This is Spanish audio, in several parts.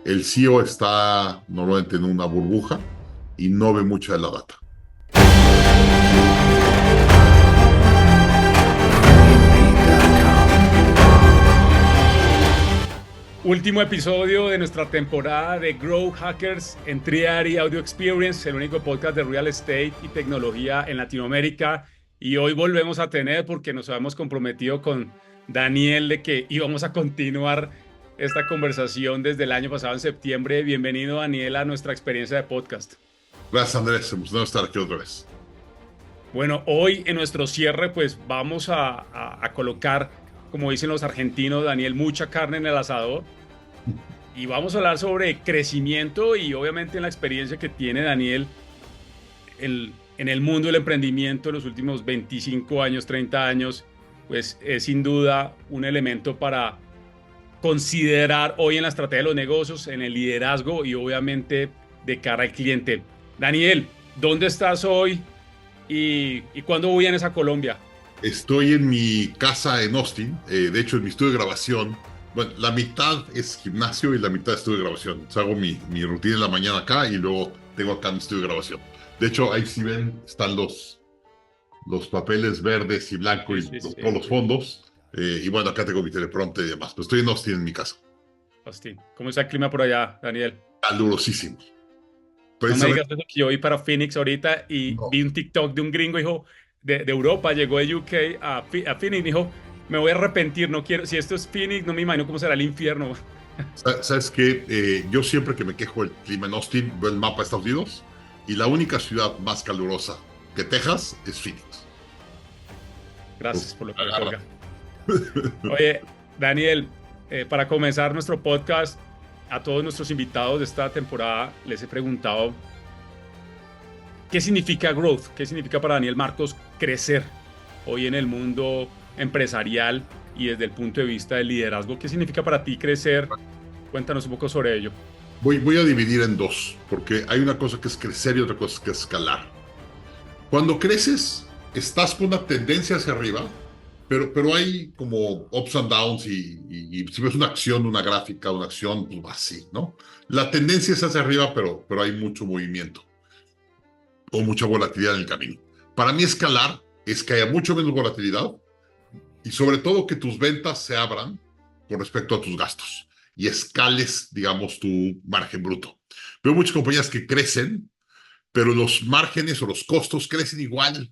El CEO está normalmente en una burbuja y no ve mucha de la data. Último episodio de nuestra temporada de Grow Hackers en Triari Audio Experience, el único podcast de real estate y tecnología en Latinoamérica. Y hoy volvemos a tener, porque nos habíamos comprometido con Daniel de que íbamos a continuar esta conversación desde el año pasado en septiembre. Bienvenido, Daniel, a nuestra experiencia de podcast. Gracias, Andrés. Emocionado de estar aquí otra vez. Bueno, hoy en nuestro cierre pues vamos a colocar, como dicen los argentinos, Daniel, mucha carne en el asador. Y vamos a hablar sobre crecimiento y obviamente en la experiencia que tiene Daniel en el mundo del emprendimiento en los últimos 25 años, 30 años, pues es sin duda un elemento para considerar hoy en la estrategia de los negocios, en el liderazgo y obviamente de cara al cliente. Daniel, ¿dónde estás hoy y cuándo vienes a Colombia? Estoy en mi casa en Austin. De hecho, en mi estudio de grabación. Bueno, la mitad es gimnasio y la mitad es estudio de grabación. Entonces, hago mi rutina en la mañana acá y luego tengo acá mi estudio de grabación. De hecho, ahí si ven, están los papeles verdes y blancos y todos los fondos. Y bueno, acá tengo mi teleprompter y demás. Pero estoy en Austin en mi casa. Austin, ¿cómo está el clima por allá, Daniel? Calurosísimo. No me digas Precisamente. eso, que yo voy para Phoenix ahorita y No. vi un TikTok de un gringo, dijo, de Europa, llegó de UK a Phoenix, dijo, me voy a arrepentir, no quiero, si esto es Phoenix, no me imagino cómo será el infierno. ¿Sabes qué? Yo siempre que me quejo del clima en Austin, veo el mapa de Estados Unidos y la única ciudad más calurosa que Texas es Phoenix. Gracias Uf, por lo que me agarra. colga. Oye, Daniel, para comenzar nuestro podcast, a todos nuestros invitados de esta temporada les he preguntado, ¿qué significa growth? ¿Qué significa para Daniel Marcos crecer hoy en el mundo empresarial y desde el punto de vista del liderazgo? ¿Qué significa para ti crecer? Cuéntanos un poco sobre ello. Voy a dividir en dos, porque hay una cosa que es crecer y otra cosa que es escalar. Cuando creces, estás con una tendencia hacia arriba, pero hay como ups and downs y si ves una acción, una gráfica, una acción, pues va así, ¿no? La tendencia es hacia arriba, pero hay mucho movimiento o mucha volatilidad en el camino. Para mí escalar es que haya mucho menos volatilidad y sobre todo que tus ventas se abran con respecto a tus gastos y escales, digamos, tu margen bruto. Veo muchas compañías que crecen, pero los márgenes o los costos crecen igual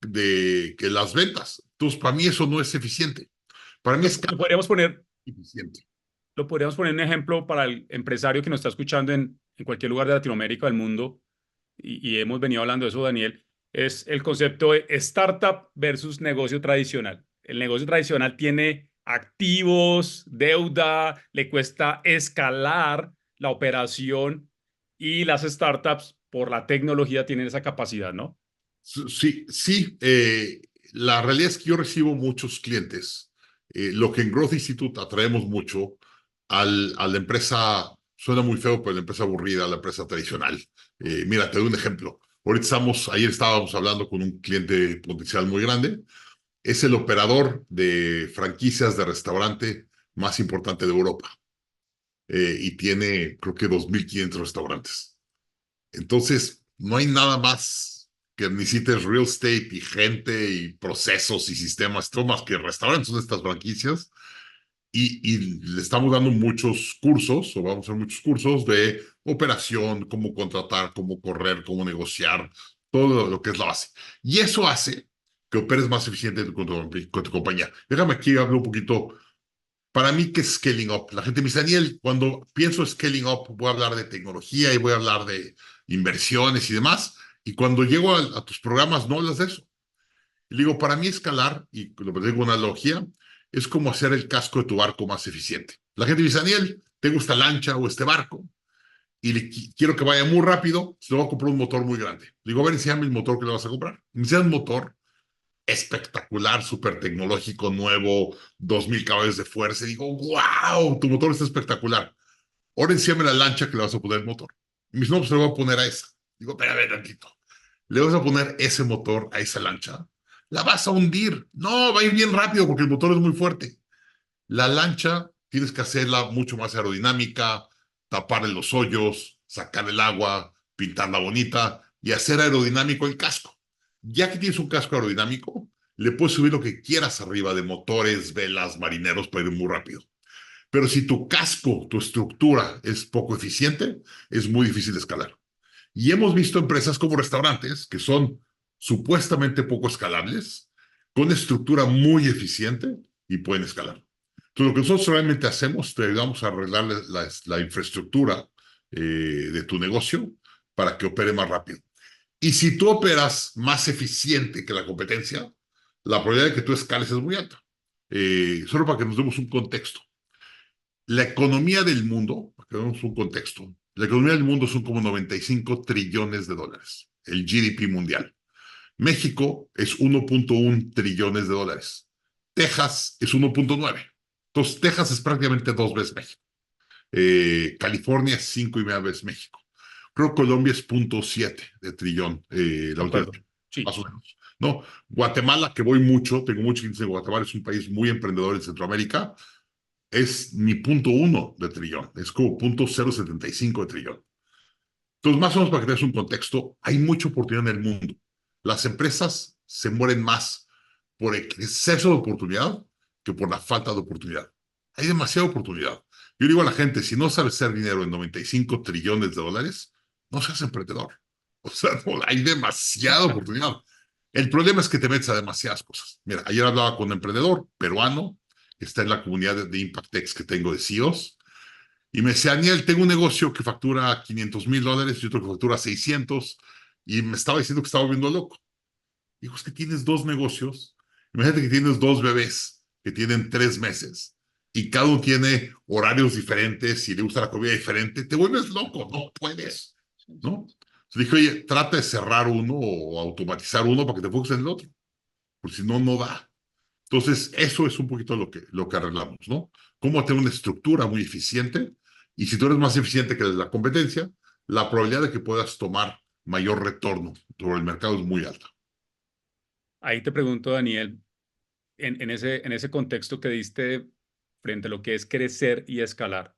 que las ventas. Entonces, para mí eso no es eficiente. Para mí Lo, es lo podríamos poner, eficiente. lo podríamos poner en ejemplo para el empresario que nos está escuchando en cualquier lugar de Latinoamérica, del mundo, y hemos venido hablando de eso, Daniel, es el concepto de startup versus negocio tradicional. El negocio tradicional tiene activos, deuda, le cuesta escalar la operación y las startups por la tecnología tienen esa capacidad, ¿no? Sí, sí. La realidad es que yo recibo muchos clientes. Lo que en Growth Institute atraemos mucho a la empresa, suena muy feo, pero la empresa aburrida, la empresa tradicional. Mira, te doy un ejemplo. Ayer estábamos hablando con un cliente potencial muy grande. Es el operador de franquicias de restaurante más importante de Europa. Y tiene, creo que 2.500 restaurantes. Entonces, no hay nada más que necesites real estate y gente y procesos y sistemas, todo más que restaurantes son estas franquicias. Y le estamos dando muchos cursos, o vamos a hacer muchos cursos de operación, cómo contratar, cómo correr, cómo negociar, todo lo que es la base. Y eso hace que operes más eficiente con tu compañía. Déjame aquí hablar un poquito. Para mí, ¿qué es scaling up? La gente me dice, Daniel, cuando pienso scaling up, voy a hablar de tecnología y voy a hablar de inversiones y demás. Y cuando llego a tus programas, no hablas de eso. Y digo, para mí escalar, y lo que digo una analogía, es como hacer el casco de tu barco más eficiente. La gente me dice, Daniel, tengo esta lancha o este barco y quiero que vaya muy rápido, se lo voy a comprar un motor muy grande. Le digo, a ver, enséñame el motor que le vas a comprar. Me enseñan un motor espectacular, súper tecnológico, nuevo, 2.000 caballos de fuerza. Y digo, wow, tu motor está espectacular. Ahora enciame la lancha que le vas a poner el motor. Y mis no, pues le voy a poner a esa. Digo, espérame tantito. Le vas a poner ese motor a esa lancha. La vas a hundir. No, va a ir bien rápido porque el motor es muy fuerte. La lancha tienes que hacerla mucho más aerodinámica, taparle los hoyos, sacar el agua, pintarla bonita y hacer aerodinámico el casco. Ya que tienes un casco aerodinámico, le puedes subir lo que quieras arriba de motores, velas, marineros para ir muy rápido. Pero si tu casco, tu estructura es poco eficiente, es muy difícil escalar. Y hemos visto empresas como restaurantes que son supuestamente poco escalables, con estructura muy eficiente y pueden escalar. Entonces, lo que nosotros realmente hacemos, te ayudamos a arreglar la infraestructura de tu negocio para que opere más rápido. Y si tú operas más eficiente que la competencia, la probabilidad de que tú escales es muy alta. Solo para que nos demos un contexto. La economía del mundo, para que demos un contexto, la economía del mundo son como 95 trillones de dólares, el GDP mundial. México es 1.1 trillones de dólares. Texas es 1.9. Entonces, Texas es prácticamente 2 veces México. California es 5,5 veces México. Creo que Colombia es 0.7 de trillón, De la última acuerdo. vez, Sí. más o menos. No, Guatemala, que voy mucho, tengo mucho índice en Guatemala, es un país muy emprendedor en Centroamérica, es ni 0.1 de trillón, es como 0.075 de trillón. Entonces, más o menos para que tengas un contexto, hay mucha oportunidad en el mundo. Las empresas se mueren más por exceso de oportunidad que por la falta de oportunidad. Hay demasiada oportunidad. Yo digo a la gente, si no sabes hacer dinero en 95 trillones de dólares, no seas emprendedor. O sea, no, hay demasiada oportunidad. El problema es que te metes a demasiadas cosas. Mira, ayer hablaba con un emprendedor peruano, que está en la comunidad de ImpactX que tengo de CEOs, y me decía, Daniel, tengo un negocio que factura $500,000 y otro que factura 600, y me estaba diciendo que estaba volviendo loco. Dijo, es que tienes dos negocios. Imagínate que tienes dos bebés que tienen 3 meses y cada uno tiene horarios diferentes y le gusta la comida diferente. Te vuelves loco, no puedes, ¿no? Entonces dije, oye, trata de cerrar uno o automatizar uno para que te enfoques en el otro, porque si no, no da. Entonces, eso es un poquito lo que arreglamos, ¿no? Cómo tener una estructura muy eficiente y si tú eres más eficiente que la competencia, la probabilidad de que puedas tomar mayor retorno sobre el mercado es muy alta. Ahí te pregunto, Daniel, en ese contexto que diste frente a lo que es crecer y escalar,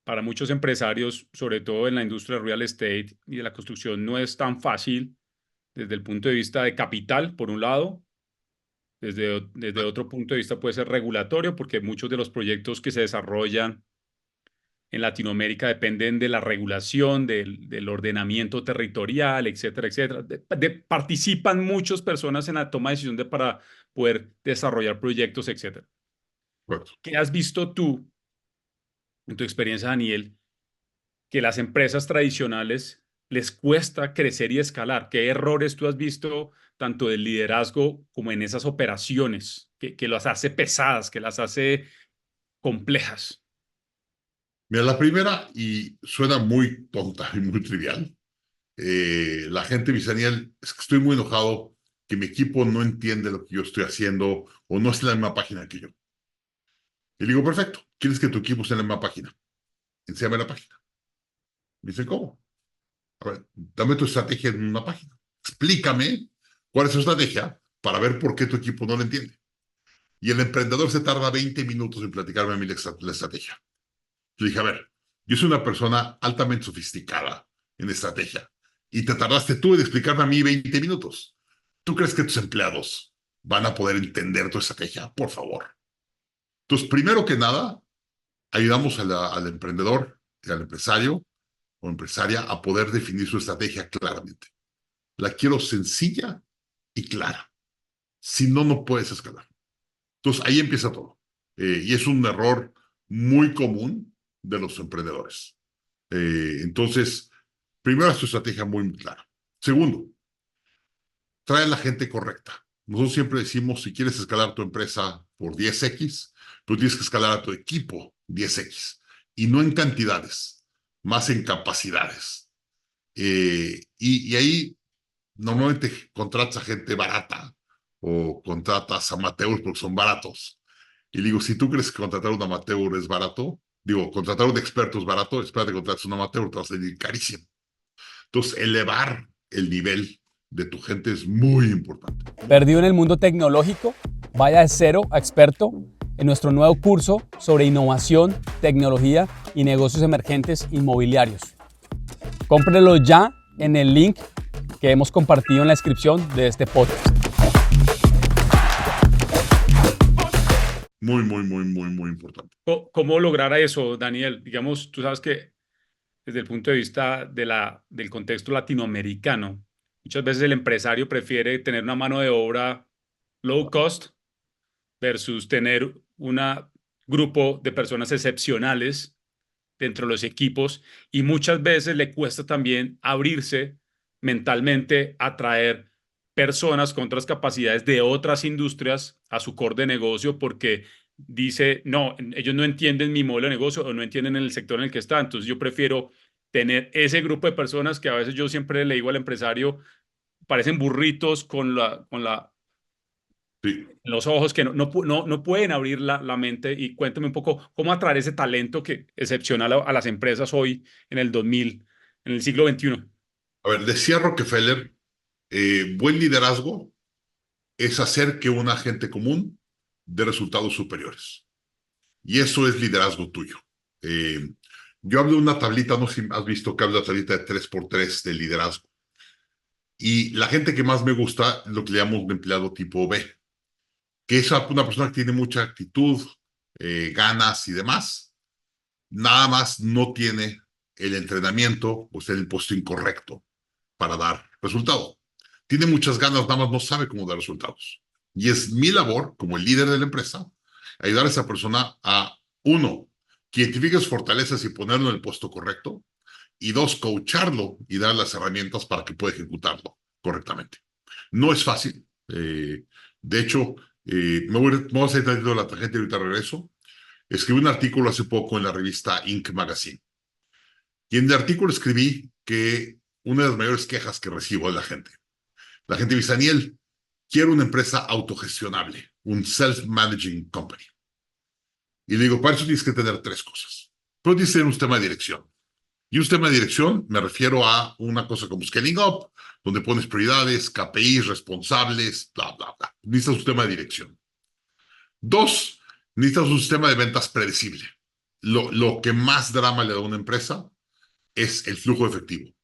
para muchos empresarios, sobre todo en la industria real estate y de la construcción, no es tan fácil desde el punto de vista de capital, por un lado, desde otro punto de vista puede ser regulatorio, porque muchos de los proyectos que se desarrollan en Latinoamérica dependen de la regulación, del ordenamiento territorial, etcétera, etcétera. Participan muchas personas en la toma de decisión para poder desarrollar proyectos, etcétera. Bueno, ¿Qué has visto tú, en tu experiencia, Daniel, que las empresas tradicionales les cuesta crecer y escalar? ¿Qué errores tú has visto tanto del liderazgo como en esas operaciones que las hace pesadas, que las hace complejas? mira, la primera, y suena muy tonta y muy trivial, la gente me dice, Daniel, es que estoy muy enojado que mi equipo no entiende lo que yo estoy haciendo o no está en la misma página que yo. Y le digo, perfecto, ¿quieres que tu equipo esté en la misma página? Enséñame la página. Me dice, ¿cómo? A ver, dame tu estrategia en una página. Explícame cuál es tu estrategia para ver por qué tu equipo no la entiende. Y el emprendedor se tarda 20 minutos en platicarme a mí la estrategia. Yo dije, a ver, yo soy una persona altamente sofisticada en estrategia y te tardaste tú en explicarme a mí 20 minutos. ¿Tú crees que tus empleados van a poder entender tu estrategia? Por favor. Entonces, primero que nada, ayudamos al emprendedor y al empresario o empresaria a poder definir su estrategia claramente. La quiero sencilla y clara. Si no, no puedes escalar. Entonces, ahí empieza todo. Y es un error muy común de los emprendedores. Entonces, primero, es tu estrategia muy clara. Segundo, trae a la gente correcta. Nosotros siempre decimos, si quieres escalar tu empresa por 10x, tú tienes que escalar a tu equipo 10x. Y no en cantidades, más en capacidades. Y ahí normalmente contratas a gente barata o contratas amateurs porque son baratos. Y digo, si tú crees que contratar a un amateur es barato, digo, contratar a un experto es barato, espérate, contratas a un amateur, te va a salir carísimo. Entonces, elevar el nivel de tu gente es muy importante. Perdido en el mundo tecnológico, vaya de cero a experto en nuestro nuevo curso sobre innovación, tecnología y negocios emergentes inmobiliarios. Cómprelo ya en el link que hemos compartido en la descripción de este podcast. Muy importante. ¿Cómo lograr eso, Daniel? Digamos, tú sabes que desde el punto de vista del contexto latinoamericano, muchas veces el empresario prefiere tener una mano de obra low cost versus tener un grupo de personas excepcionales dentro de los equipos, y muchas veces le cuesta también abrirse mentalmente a traer personas con otras capacidades de otras industrias a su core de negocio, porque dice, no, ellos no entienden mi modelo de negocio o no entienden el sector en el que está. Entonces yo prefiero tener ese grupo de personas que a veces yo siempre le digo al empresario, parecen burritos Sí. los ojos, que no pueden abrir la mente. Y cuéntame un poco cómo atraer ese talento que excepcional a las empresas hoy en el 2000, en el siglo XXI. A ver, decía Rockefeller, buen liderazgo es hacer que un agente común dé resultados superiores. Y eso es liderazgo tuyo. Eh, yo hablo de una tablita, no sé si has visto que hablo de una tablita de 3x3 de liderazgo. Y la gente que más me gusta, lo que le llamamos un empleado tipo B, que es una persona que tiene mucha actitud, ganas y demás, nada más no tiene el entrenamiento o está en el puesto incorrecto para dar resultado. Tiene muchas ganas, nada más no sabe cómo dar resultados. Y es mi labor, como el líder de la empresa, ayudar a esa persona a, uno, que identifique sus fortalezas y ponerlo en el puesto correcto, y dos, coacharlo y dar las herramientas para que pueda ejecutarlo correctamente. No es fácil. De hecho, me voy a salir tantito de la tarjeta y ahorita regreso. Escribí un artículo hace poco en la revista Inc. Magazine. Y en el artículo escribí que una de las mayores quejas que recibo de la gente dice, Daniel, quiero una empresa autogestionable, un self-managing company. Y le digo, para eso tienes que tener tres cosas. Pero tienes que tener un sistema de dirección. Y un sistema de dirección me refiero a una cosa como Scaling Up, donde pones prioridades, KPIs, responsables, bla, bla, bla. Necesitas un sistema de dirección. Dos, necesitas un sistema de ventas predecible. Lo que más drama le da a una empresa es el flujo efectivo.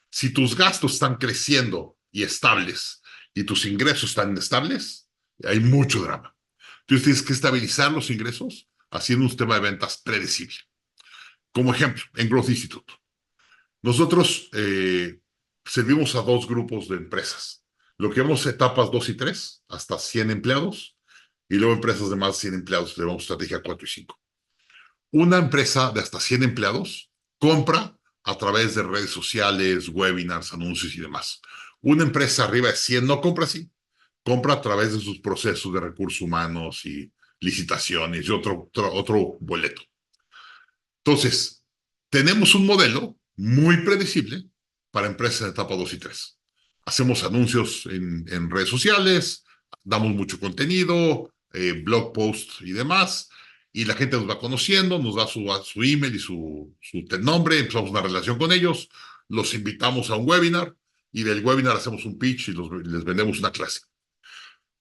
Si tus gastos están creciendo y estables y tus ingresos están inestables, hay mucho drama. Entonces tienes que estabilizar los ingresos haciendo un sistema de ventas predecible. Como ejemplo, en Growth Institute, nosotros servimos a dos grupos de empresas. Lo que llamamos etapas 2 y 3, hasta 100 empleados, y luego empresas de más de 100 empleados, le llamamos estrategia 4 y 5. Una empresa de hasta 100 empleados compra a través de redes sociales, webinars, anuncios y demás. Una empresa arriba de 100 no compra así, compra a través de sus procesos de recursos humanos y licitaciones y otro boleto. Entonces, tenemos un modelo muy predecible para empresas en etapa 2 y 3. Hacemos anuncios en redes sociales, damos mucho contenido, blog posts y demás, y la gente nos va conociendo, nos da su email y su nombre, empezamos una relación con ellos, los invitamos a un webinar, y del webinar hacemos un pitch y les vendemos una clase.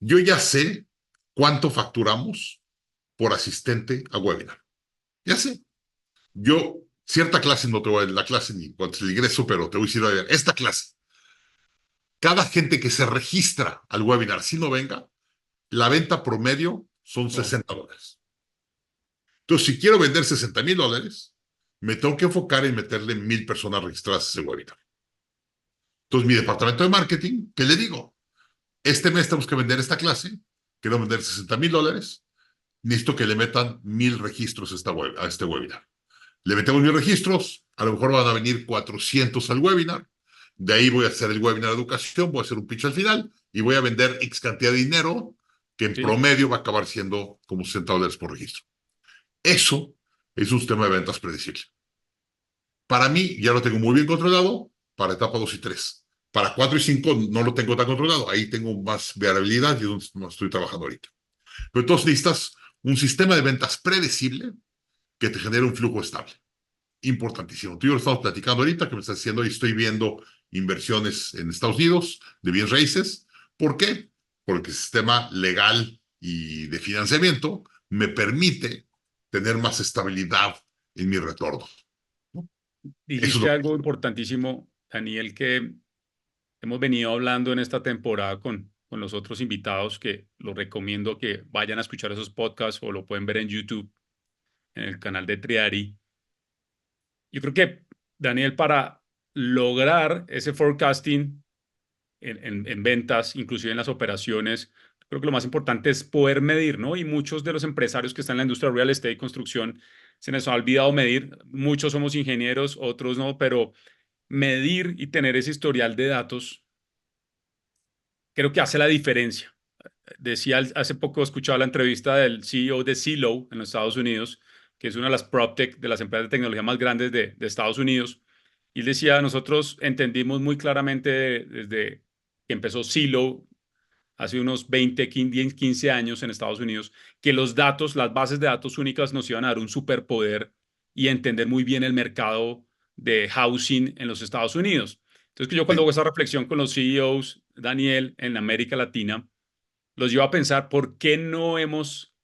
Yo ya sé cuánto facturamos por asistente a webinar. Ya sé. Yo, cierta clase, no te voy a dar la clase ni cuánto es el ingreso, pero te voy a decir, a ver, esta clase, cada gente que se registra al webinar, si no venga, la venta promedio son $60. Entonces, si quiero vender $60,000, me tengo que enfocar en meterle 1,000 personas registradas a ese webinar. Entonces, mi departamento de marketing, ¿qué le digo? Este mes tenemos que vender esta clase, quiero vender $60,000, necesito que le metan 1,000 registros a este webinar. Le metemos 1,000 registros, a lo mejor van a venir 400 al webinar, de ahí voy a hacer el webinar de educación, voy a hacer un pitch al final y voy a vender X cantidad de dinero que en promedio va a acabar siendo como $60 por registro. Eso es un sistema de ventas predecible. Para mí ya lo tengo muy bien controlado para etapa 2 y 3. Para 4 y 5 no lo tengo tan controlado, ahí tengo más variabilidad y es donde no estoy trabajando ahorita. Pero entonces necesitas un sistema de ventas predecible que te genere un flujo estable. Importantísimo. Tú y yo lo estamos platicando ahorita, que me estás diciendo, y estoy viendo inversiones en Estados Unidos de bienes raíces. ¿Por qué? Porque el sistema legal y de financiamiento me permite tener más estabilidad en mi retorno, ¿no? Eso es Dijiste lo algo importantísimo, Daniel, que hemos venido hablando en esta temporada con los otros invitados, que los recomiendo que vayan a escuchar esos podcasts o lo pueden ver en YouTube, en el canal de Triari. Yo creo que, Daniel, para lograr ese forecasting en ventas, inclusive en las operaciones, creo que lo más importante es poder medir, ¿no? Y muchos de los empresarios que están en la industria real estate y construcción se les ha olvidado medir. Muchos somos ingenieros, otros no, pero medir y tener ese historial de datos creo que hace la diferencia. Decía, hace poco escuchaba la entrevista del CEO de Zillow en los Estados Unidos, que es una de las PropTech, de las empresas de tecnología más grandes de Estados Unidos. Y él decía, nosotros entendimos muy claramente desde que empezó Zillow hace unos 20, 15 años en Estados Unidos, que los datos, las bases de datos únicas nos iban a dar un superpoder y entender muy bien el mercado de housing en los Estados Unidos. Entonces, que yo cuando que hago esa reflexión con los CEOs, Daniel, en América Latina, los llevo a pensar por qué no hemos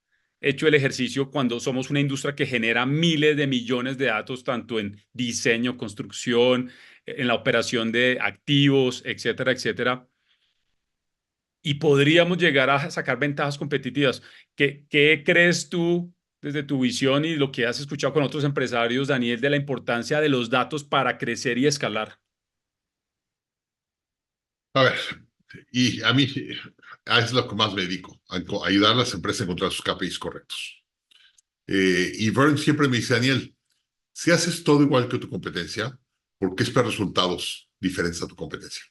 hecho el ejercicio cuando somos una industria que genera miles de millones de datos, tanto en diseño, construcción, en la operación de activos, etcétera, etcétera, y podríamos llegar a sacar ventajas competitivas. ¿Qué crees tú desde tu visión y lo que has escuchado con otros empresarios, Daniel, de la importancia de los datos para crecer y escalar? A ver, y a mí es lo que más me dedico, a ayudar a las empresas a encontrar sus KPIs correctos. Y Vern siempre me dice, Daniel, si haces todo igual que tu competencia, ¿por qué esperas resultados diferentes a tu competencia?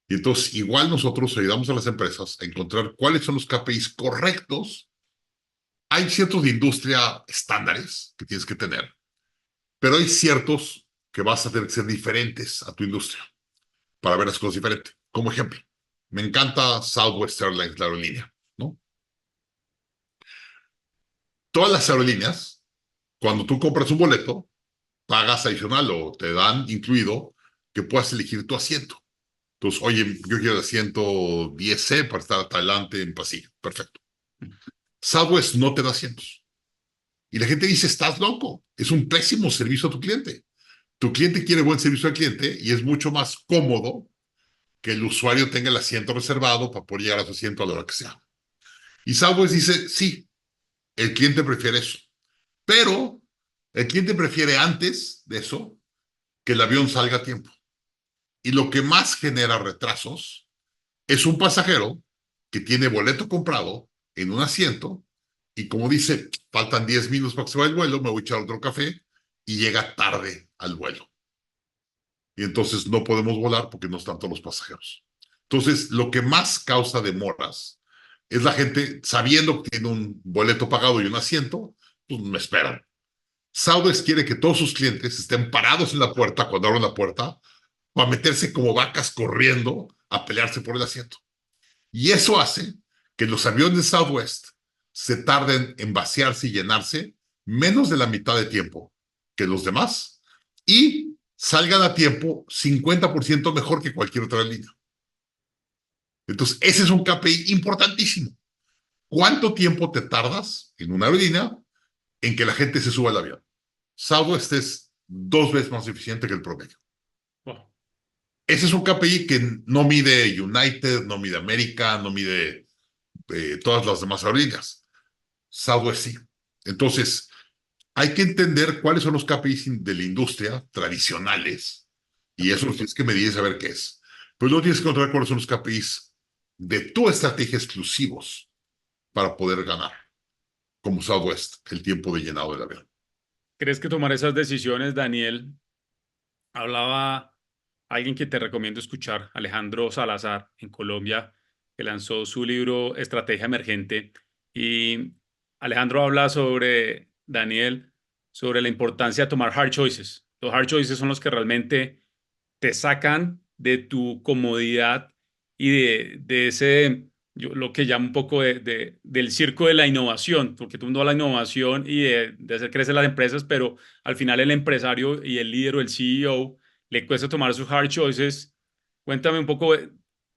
Y entonces, igual nosotros ayudamos a las empresas a encontrar cuáles son los KPIs correctos. Hay ciertos de industria estándares que tienes que tener, pero hay ciertos que vas a tener que ser diferentes a tu industria para ver las cosas diferentes. Como ejemplo, me encanta Southwest Airlines, la aerolínea, ¿no? Todas las aerolíneas, cuando tú compras un boleto, pagas adicional o te dan incluido que puedas elegir tu asiento. Entonces, oye, yo quiero el asiento 10C para estar hasta adelante en pasillo. Perfecto. Southwest no te da asientos. Y la gente dice, estás loco, es un pésimo servicio a tu cliente. Tu cliente quiere buen servicio al cliente y es mucho más cómodo que el usuario tenga el asiento reservado para poder llegar a su asiento a la hora que sea. Y Southwest dice, sí, el cliente prefiere eso. Pero el cliente prefiere antes de eso que el avión salga a tiempo. Y lo que más genera retrasos es un pasajero que tiene boleto comprado en un asiento y como dice, faltan 10 minutos para que se vaya el vuelo, me voy a echar otro café y llega tarde al vuelo. Y entonces no podemos volar porque no están todos los pasajeros. Entonces, lo que más causa demoras es la gente sabiendo que tiene un boleto pagado y un asiento, pues me esperan. Southwest quiere que todos sus clientes estén parados en la puerta cuando abren la puerta para meterse como vacas corriendo a pelearse por el asiento. Y eso hace que los aviones de Southwest se tarden en vaciarse y llenarse menos de la mitad de tiempo que los demás y salgan a tiempo 50% mejor que cualquier otra línea. Entonces, ese es un KPI importantísimo. ¿Cuánto tiempo te tardas en una aerolínea en que la gente se suba al avión? Southwest es 2 veces más eficiente que el promedio. Wow. Ese es un KPI que no mide United, no mide American, no mide todas las demás aerolíneas. Southwest sí. Entonces, hay que entender cuáles son los KPIs de la industria tradicionales y eso lo tienes que medir y saber qué es. Pero luego tienes que encontrar cuáles son los KPIs de tu estrategia exclusivos para poder ganar, como Southwest, el tiempo de llenado del avión. ¿Crees que tomar esas decisiones, Daniel? Hablaba alguien que te recomiendo escuchar, Alejandro Salazar, en Colombia, que lanzó su libro Estrategia Emergente. Y Alejandro habla sobre, Daniel, sobre la importancia de tomar hard choices. Los hard choices son los que realmente te sacan de tu comodidad y de ese, yo lo que llamo un poco del circo de la innovación, porque todo el mundo habla de innovación y de hacer crecer las empresas, pero al final el empresario y el líder o el CEO le cuesta tomar sus hard choices. Cuéntame un poco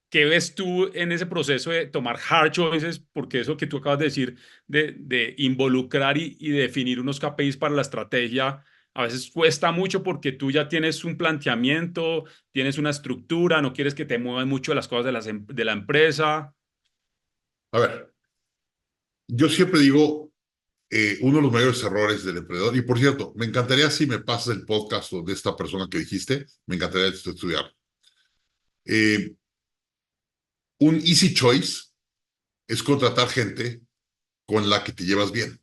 ¿Qué ves tú en ese proceso de tomar hard choices? Porque eso que tú acabas de decir, de involucrar y definir unos KPIs para la estrategia, a veces cuesta mucho porque tú ya tienes un planteamiento, tienes una estructura, no quieres que te muevan mucho las cosas de la empresa. A ver, yo siempre digo, uno de los mayores errores del emprendedor, y por cierto, me encantaría si me pasas el podcast de esta persona que dijiste, me encantaría estudiar. Eh, un easy choice es contratar gente con la que te llevas bien,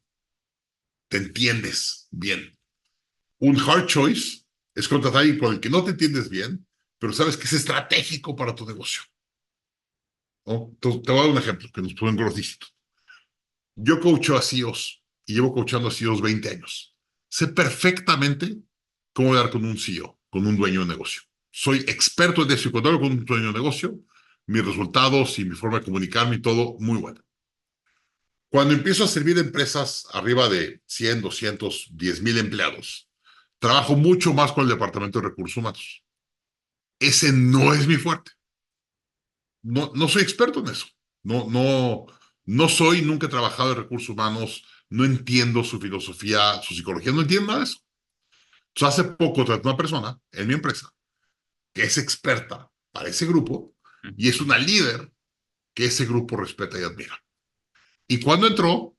te entiendes bien. Un hard choice es contratar a alguien con el que no te entiendes bien, pero sabes que es estratégico para tu negocio, ¿no? Entonces, te voy a dar un ejemplo que nos pueden Growth Institute. Yo coacho a CEOs y llevo coachando a CEOs 20 años. Sé perfectamente cómo hablar con un CEO, con un dueño de negocio. Soy experto en eso y cuando hablo con un dueño de negocio, mis resultados y mi forma de comunicarme y todo, muy bueno. Cuando empiezo a servir a empresas arriba de 100, 200, 10,000 empleados, trabajo mucho más con el Departamento de Recursos Humanos. Ese no es mi fuerte. No, no soy experto en eso. No soy, nunca he trabajado en recursos humanos, no entiendo su filosofía, su psicología, no entiendo nada de eso. Entonces, hace poco traté a una persona en mi empresa que es experta para ese grupo y es una líder que ese grupo respeta y admira. Y cuando entró,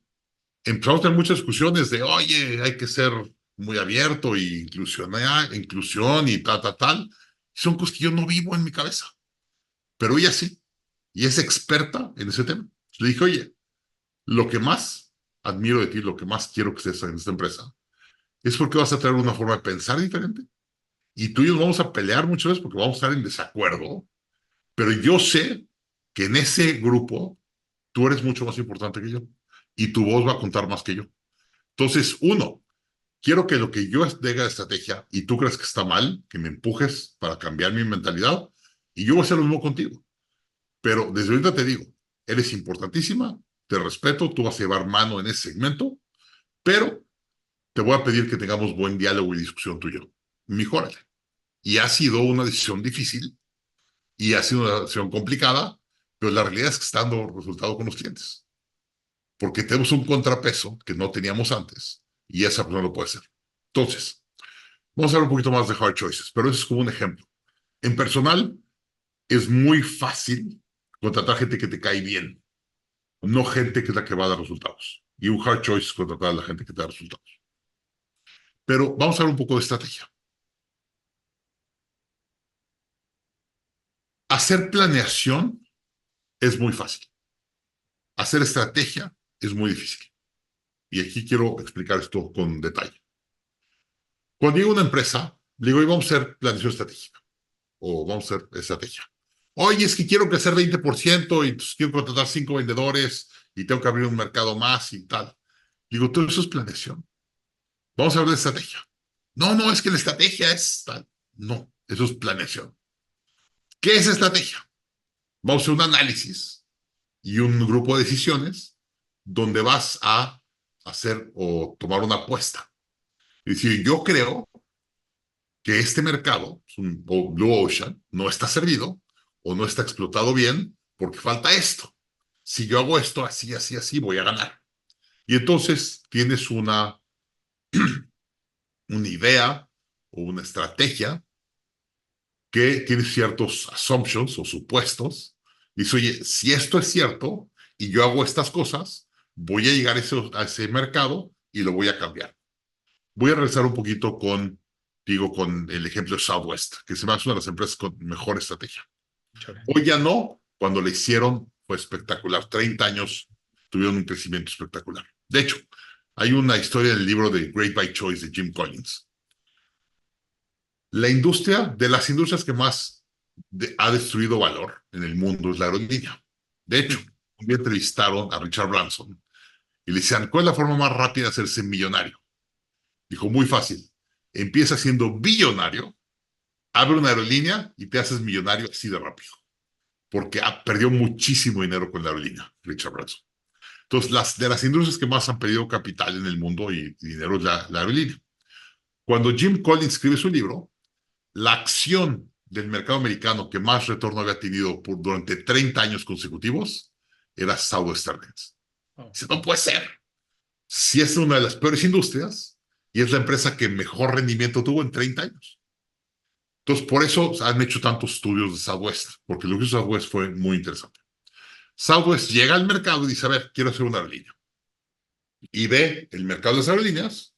empezamos a tener muchas discusiones de, oye, hay que ser muy abierto y inclusión y tal. Son cosas que yo no vivo en mi cabeza, pero ella sí, y es experta en ese tema. Le dije, oye, lo que más admiro de ti, lo que más quiero que estés en esta empresa, es porque vas a tener una forma de pensar diferente. Y tú y yo nos vamos a pelear muchas veces porque vamos a estar en desacuerdo, pero yo sé que en ese grupo tú eres mucho más importante que yo y tu voz va a contar más que yo. Entonces, uno, quiero que lo que yo diga de estrategia y tú creas que está mal, que me empujes para cambiar mi mentalidad y yo voy a hacer lo mismo contigo. Pero desde ahorita te digo, eres importantísima, te respeto, tú vas a llevar mano en ese segmento, pero te voy a pedir que tengamos buen diálogo y discusión tú y yo. Mejórale. Y ha sido una decisión difícil y ha sido una decisión complicada, pero la realidad es que está dando resultado con los clientes. Porque tenemos un contrapeso que no teníamos antes y esa persona lo puede hacer. Entonces, vamos a hablar un poquito más de hard choices, pero eso es como un ejemplo. En personal, es muy fácil contratar gente que te cae bien, no gente que es la que va a dar resultados. Y un hard choice es contratar a la gente que te da resultados. Pero vamos a hablar un poco de estrategia. Hacer planeación es muy fácil. Hacer estrategia es muy difícil. Y aquí quiero explicar esto con detalle. Cuando llego a una empresa, le digo, vamos a hacer planeación estratégica o vamos a hacer estrategia. Oye, es que quiero crecer 20% y quiero contratar 5 vendedores y tengo que abrir un mercado más y tal. Digo, todo eso es planeación. Vamos a hablar de estrategia. No, es que la estrategia es tal. No, eso es planeación. ¿Qué es estrategia? Vamos a hacer un análisis y un grupo de decisiones donde vas a hacer o tomar una apuesta. Es decir, yo creo que este mercado, es un Blue Ocean, no está servido o no está explotado bien porque falta esto. Si yo hago esto así, voy a ganar. Y entonces tienes una idea o una estrategia que tiene ciertos assumptions o supuestos. Y dice, oye, si esto es cierto y yo hago estas cosas, voy a llegar a ese mercado y lo voy a cambiar. Voy a regresar un poquito con el ejemplo de Southwest, que se me hace una de las empresas con mejor estrategia. Chévere. Hoy ya no, cuando le hicieron fue espectacular. 30 años tuvieron un crecimiento espectacular. De hecho, hay una historia en el libro de Great by Choice de Jim Collins. La industria, de las industrias que más ha destruido valor en el mundo es la aerolínea. De hecho, un día entrevistaron a Richard Branson y le decían, ¿cuál es la forma más rápida de hacerse millonario? Dijo, muy fácil. Empieza siendo billonario, abre una aerolínea y te haces millonario así de rápido. Porque perdió muchísimo dinero con la aerolínea, Richard Branson. Entonces, de las industrias que más han perdido capital en el mundo y dinero es la aerolínea. Cuando Jim Collins escribe su libro, la acción del mercado americano que más retorno había tenido durante 30 años consecutivos era Southwest Airlines. Oh. Dice, no puede ser. Si es una de las peores industrias y es la empresa que mejor rendimiento tuvo en 30 años. Entonces, por eso han hecho tantos estudios de Southwest, porque lo que hizo Southwest fue muy interesante. Southwest llega al mercado y dice, a ver, quiero hacer una aerolínea. Y ve el mercado de las aerolíneas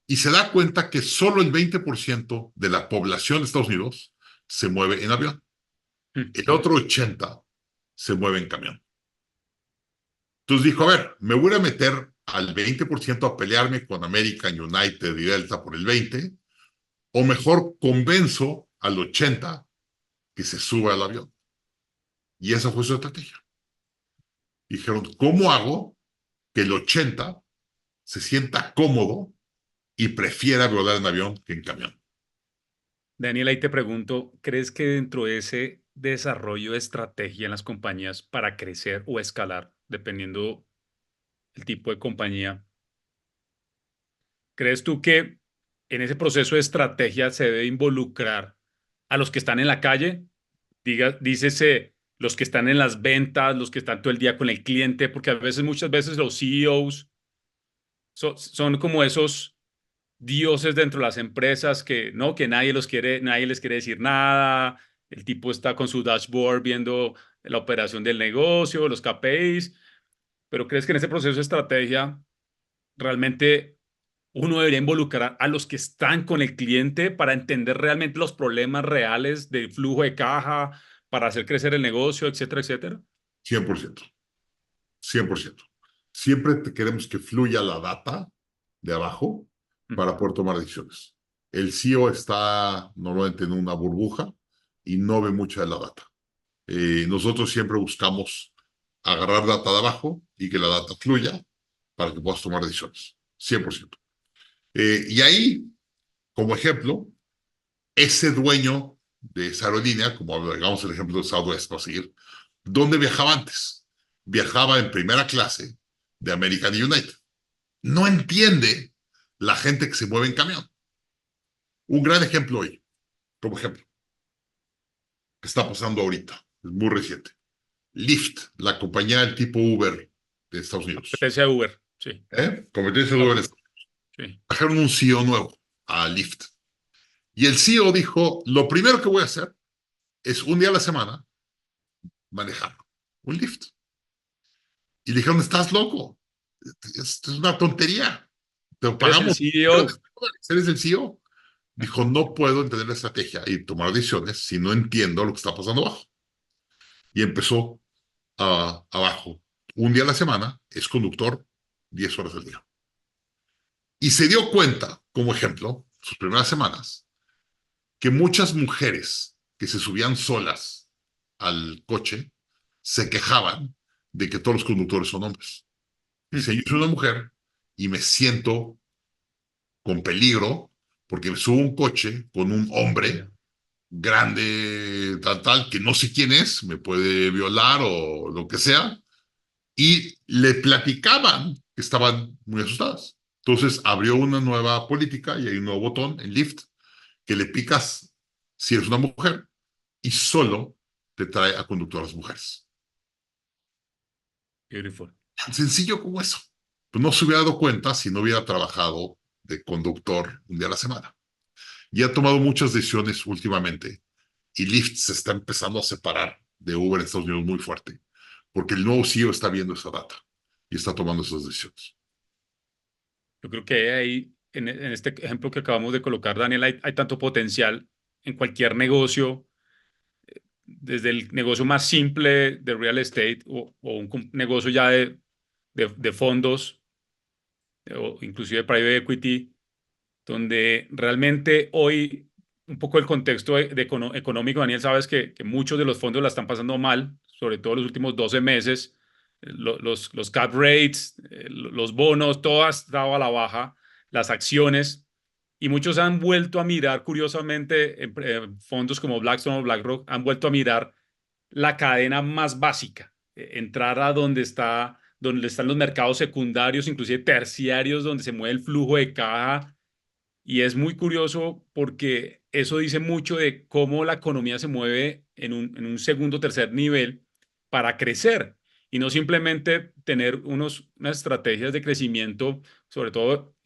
y se da cuenta que solo el 20% de la población de Estados Unidos se mueve en avión. El otro 80% se mueve en camión. Entonces dijo, a ver, me voy a meter al 20% a pelearme con American, United y Delta por el 20%, o mejor convenzo al 80% que se suba al avión. Y esa fue su estrategia. Dijeron, ¿cómo hago que el 80% se sienta cómodo y prefiera volar en avión que en camión? Daniel, ahí te pregunto, ¿crees que dentro de ese desarrollo de estrategia en las compañías para crecer o escalar, dependiendo el tipo de compañía, crees tú que en ese proceso de estrategia se debe involucrar a los que están en la calle? Dícese, los que están en las ventas, los que están todo el día con el cliente, porque a veces, muchas veces los CEOs son como esos dioses dentro de las empresas que no, que nadie les quiere decir nada. El tipo está con su dashboard viendo la operación del negocio, los KPIs. Pero ¿crees que en ese proceso de estrategia realmente uno debería involucrar a los que están con el cliente para entender realmente los problemas reales de flujo de caja, para hacer crecer el negocio, etcétera, etcétera? 100%. 100%. Siempre queremos que fluya la data de abajo para poder tomar decisiones. El CEO está normalmente en una burbuja y no ve mucha de la data. Nosotros siempre buscamos agarrar data de abajo y que la data fluya para que puedas tomar decisiones. 100%. Y ahí, como ejemplo, ese dueño de esa aerolínea, como digamos el ejemplo de Southwest, para seguir, ¿dónde viajaba antes? Viajaba en primera clase de American United. No entiende la gente que se mueve en camión. Un gran ejemplo hoy, como ejemplo, que está pasando ahorita, es muy reciente. Lyft, la compañía del tipo Uber de Estados Unidos. Competencia de Uber, sí. Competencia de Uber. Sí. Trajeron un CEO nuevo a Lyft. Y el CEO dijo, lo primero que voy a hacer es un día a la semana manejar un Lyft. Y le dijeron, estás loco. Esto es una tontería. Te ¿Eres el pagamos. CEO? Eres el CEO. Dijo, no puedo entender la estrategia y tomar decisiones si no entiendo lo que está pasando abajo. Y empezó abajo. Un día a la semana es conductor, 10 horas al día. Y se dio cuenta, como ejemplo, sus primeras semanas, que muchas mujeres que se subían solas al coche se quejaban de que todos los conductores son hombres. Dice, yo soy una mujer y me siento con peligro porque me subo a un coche con un hombre grande, tal, que no sé quién es, me puede violar o lo que sea, y le platicaban que estaban muy asustadas. Entonces abrió una nueva política y hay un nuevo botón en Lyft que le picas si eres una mujer y solo te trae a conductoras mujeres. Beautiful. Tan sencillo como eso. Pues no se hubiera dado cuenta si no hubiera trabajado de conductor un día a la semana. Y ha tomado muchas decisiones últimamente y Lyft se está empezando a separar de Uber en Estados Unidos muy fuerte, porque el nuevo CEO está viendo esa data y está tomando esas decisiones. Yo creo que ahí, en este ejemplo que acabamos de colocar, Daniel, hay tanto potencial en cualquier negocio, desde el negocio más simple de real estate o un negocio ya de fondos o inclusive private equity, donde realmente hoy un poco el contexto económico, Daniel, sabes que muchos de los fondos la están pasando mal, sobre todo los últimos 12 meses, los cap rates, los bonos, todo ha estado a la baja, las acciones, y muchos han vuelto a mirar, curiosamente, fondos como Blackstone o BlackRock han vuelto a mirar la cadena más básica, entrar a donde están los mercados secundarios, inclusive terciarios, donde se mueve el flujo de caja Y es muy curioso porque eso dice mucho de cómo la economía se mueve en un segundo o tercer nivel para crecer y no simplemente tener unas estrategias de crecimiento, sobre todo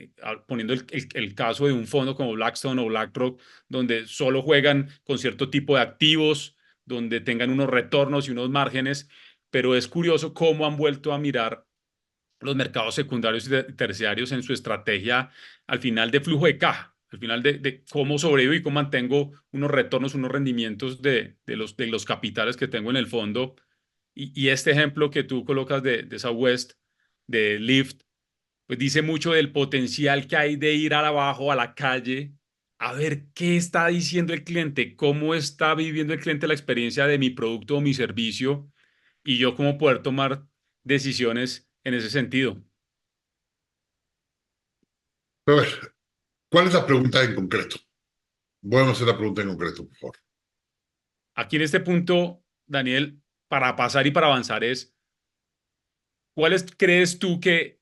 poniendo el caso de un fondo como Blackstone o BlackRock, donde solo juegan con cierto tipo de activos, donde tengan unos retornos y unos márgenes, pero es curioso cómo han vuelto a mirar los mercados secundarios y terciarios en su estrategia al final de flujo de caja, al final de cómo sobrevivo y cómo mantengo unos retornos, unos rendimientos de los capitales que tengo en el fondo. Y este ejemplo que tú colocas de Southwest, de Lyft, pues dice mucho del potencial que hay de ir abajo a la calle a ver qué está diciendo el cliente, cómo está viviendo el cliente la experiencia de mi producto o mi servicio y yo cómo poder tomar decisiones en ese sentido. A ver, ¿cuál es la pregunta en concreto? Voy a hacer la pregunta en concreto, por favor. Aquí en este punto, Daniel, para pasar y para avanzar es, ¿cuáles crees tú que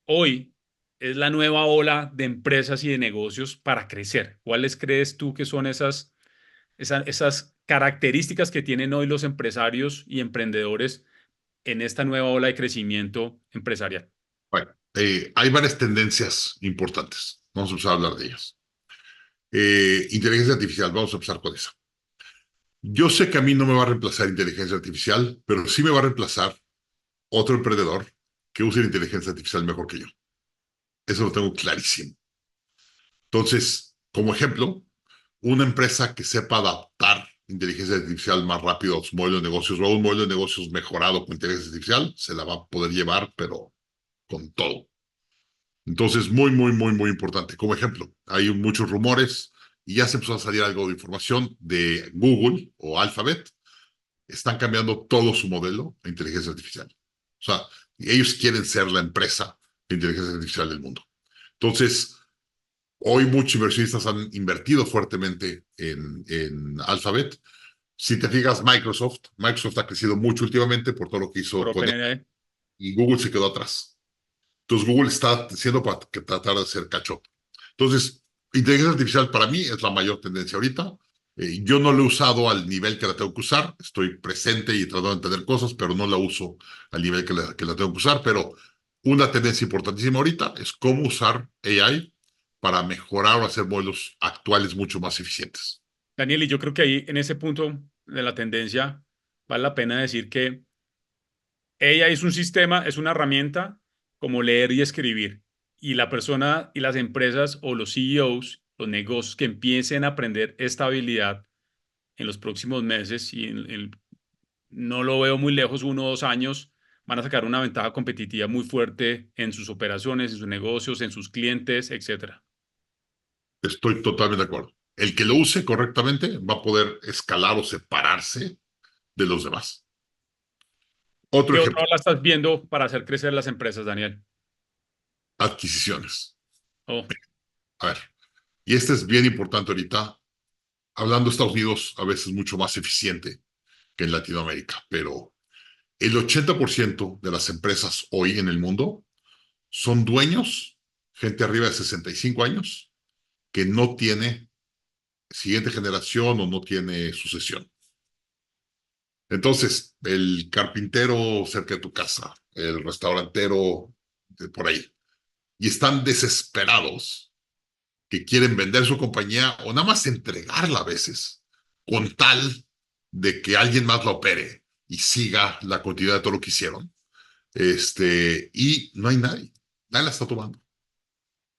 hoy es la nueva ola de empresas y de negocios para crecer? ¿Cuáles crees tú que son esas características que tienen hoy los empresarios y emprendedores en esta nueva ola de crecimiento empresarial? Bueno, hay varias tendencias importantes. Vamos a empezar a hablar de ellas. Inteligencia artificial, vamos a empezar con esa. Yo sé que a mí no me va a reemplazar inteligencia artificial, pero sí me va a reemplazar otro emprendedor que use la inteligencia artificial mejor que yo. Eso lo tengo clarísimo. Entonces, como ejemplo, una empresa que sepa adaptar inteligencia artificial más rápido a su modelo de negocios o a un modelo de negocios mejorado con inteligencia artificial, se la va a poder llevar, pero con todo. Entonces, muy, muy, muy, muy importante. Como ejemplo, hay muchos rumores y ya se empezó a salir algo de información de Google o Alphabet. Están cambiando todo su modelo de inteligencia artificial. O sea, ellos quieren ser la empresa de inteligencia artificial del mundo. Entonces, hoy muchos inversionistas han invertido fuertemente en Alphabet. Si te fijas, Microsoft ha crecido mucho últimamente por todo lo que hizo Por con él OpenAI. y Google se quedó atrás. Entonces Google está haciendo para tratar de hacer catch up. Entonces, inteligencia artificial para mí es la mayor tendencia ahorita. Yo no la he usado al nivel que la tengo que usar. Estoy presente y tratando de entender cosas, pero no la uso al nivel que la tengo que usar. Pero una tendencia importantísima ahorita es cómo usar AI para mejorar o hacer modelos actuales mucho más eficientes. Daniel, y yo creo que ahí en ese punto de la tendencia vale la pena decir que ella es un sistema, es una herramienta como leer y escribir. Y la persona y las empresas o los CEOs, los negocios que empiecen a aprender esta habilidad en los próximos meses y no lo veo muy lejos, 1 o 2 años, van a sacar una ventaja competitiva muy fuerte en sus operaciones, en sus negocios, en sus clientes, etcétera. Estoy totalmente de acuerdo. El que lo use correctamente va a poder escalar o separarse de los demás. Otro ¿Qué otra ejemplo, la estás viendo para hacer crecer las empresas, Daniel? adquisiciones. Oh, A ver, y este es bien importante ahorita. Hablando de Estados Unidos, a veces mucho más eficiente que en Latinoamérica, pero el 80% de las empresas hoy en el mundo son dueños, gente arriba de 65 años, que no tiene siguiente generación o no tiene sucesión. Entonces, el carpintero cerca de tu casa, el restaurantero por ahí, y están desesperados que quieren vender su compañía o nada más entregarla a veces, con tal de que alguien más la opere y siga la continuidad de todo lo que hicieron. Y no hay nadie la está tomando.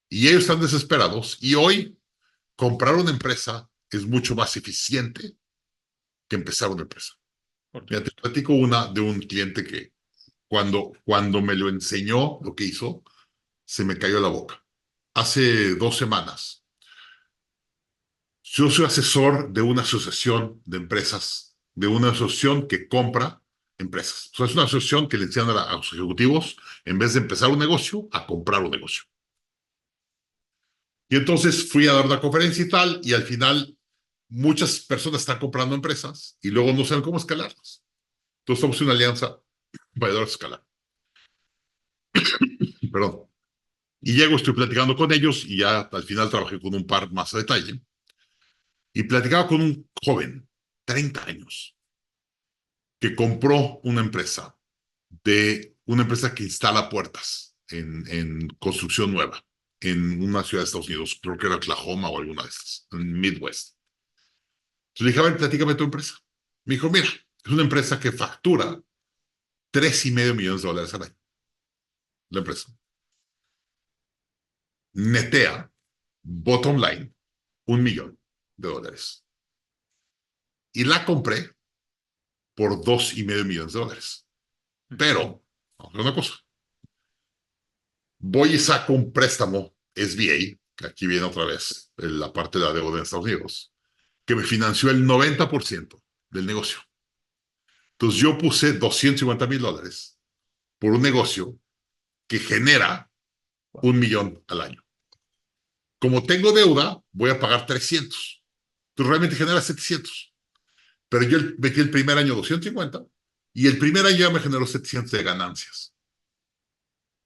Y ellos están desesperados y hoy comprar una empresa es mucho más eficiente que empezar una empresa. por Mira, te Dios. platico una de un cliente que cuando me lo enseñó lo que hizo, se me cayó la boca. Hace 2 semanas, yo soy asesor de una asociación de empresas, de una asociación que compra empresas. O sea, es una asociación que le enseñan a los ejecutivos, en vez de empezar un negocio, a comprar un negocio. Y entonces fui a dar una conferencia y tal, y al final muchas personas están comprando empresas y luego no saben cómo escalarlas. Entonces somos una alianza para ayudar a escalar. Perdón. Y llego, estoy platicando con ellos y ya al final trabajé con un par más a detalle. Y platicaba con un joven, 30 años, que compró una empresa que instala puertas en construcción nueva en una ciudad de Estados Unidos, creo que era Oklahoma o alguna de estas, en Midwest. Entonces le dije, a ver, platícame tu empresa. Me dijo, mira, es una empresa que factura $3.5 millones al año. La empresa netea, bottom line, $1 millón. Y la compré por $2.5 millones. Pero, vamos a ver una cosa. Voy y saco un préstamo SBA, que aquí viene otra vez la parte de la deuda en Estados Unidos, que me financió el 90% del negocio. Entonces yo puse $250,000 por un negocio que genera $1 millón al año. Como tengo deuda, voy a pagar 300. Entonces realmente genera 700. Pero yo metí el primer año 250 y el primer año ya me generó 700 de ganancias.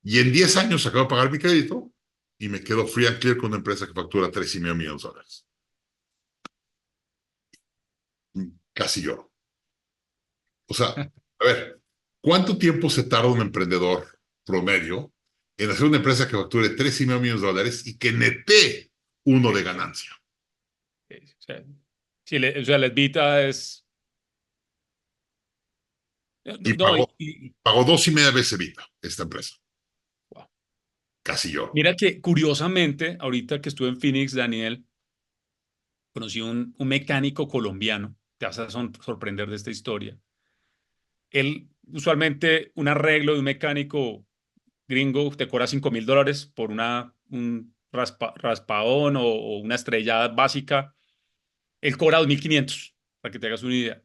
Y en 10 años acabo de pagar mi crédito y me quedo free and clear con una empresa que factura $3.5 millones. Casi lloro. O sea, a ver, ¿cuánto tiempo se tarda un emprendedor promedio en hacer una empresa que facture $3.5 millones y que netee uno de ganancia? Sí, o sea, sí, o sea, la Evita es... Y No, pagó 2.5 veces Vita esta empresa. wow. Casi lloro. Mira que curiosamente, ahorita que estuve en Phoenix, Daniel, conocí un mecánico colombiano, te vas a sorprender de esta historia. Él, usualmente, un arreglo de un mecánico gringo te cobra $5,000 por un raspadón o una estrellada básica. Él cobra 2,500, para que te hagas una idea.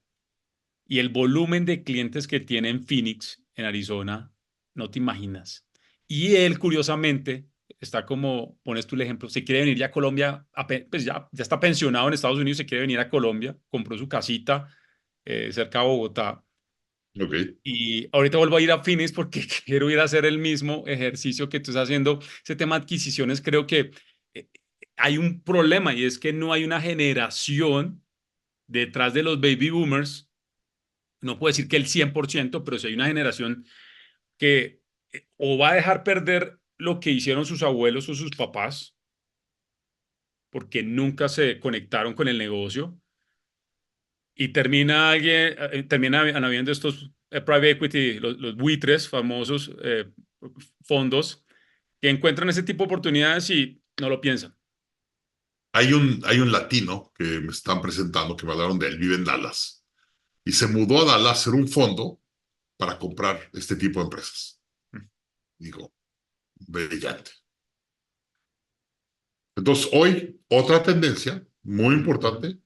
Y el volumen de clientes que tiene en Phoenix, en Arizona, no te imaginas. Y él, curiosamente, está como, pones tú el ejemplo, se quiere venir ya a Colombia, pues ya está pensionado en Estados Unidos, se quiere venir a Colombia, compró su casita cerca de Bogotá. Ok. Y ahorita vuelvo a ir a Phoenix porque quiero ir a hacer el mismo ejercicio que tú estás haciendo. Ese tema de adquisiciones, creo que eh, hay un problema y es que no hay una generación detrás de los baby boomers. No puedo decir que el 100%, pero sí hay una generación que o va a dejar perder lo que hicieron sus abuelos o sus papás porque nunca se conectaron con el negocio y terminan habiendo estos private equity, los buitres famosos, fondos que encuentran ese tipo de oportunidades y no lo piensan. Hay un latino que me están presentando, que me hablaron de él, vive en Dallas. Y se mudó a Dallas a hacer un fondo para comprar este tipo de empresas. Digo, brillante. Entonces, hoy, otra tendencia muy importante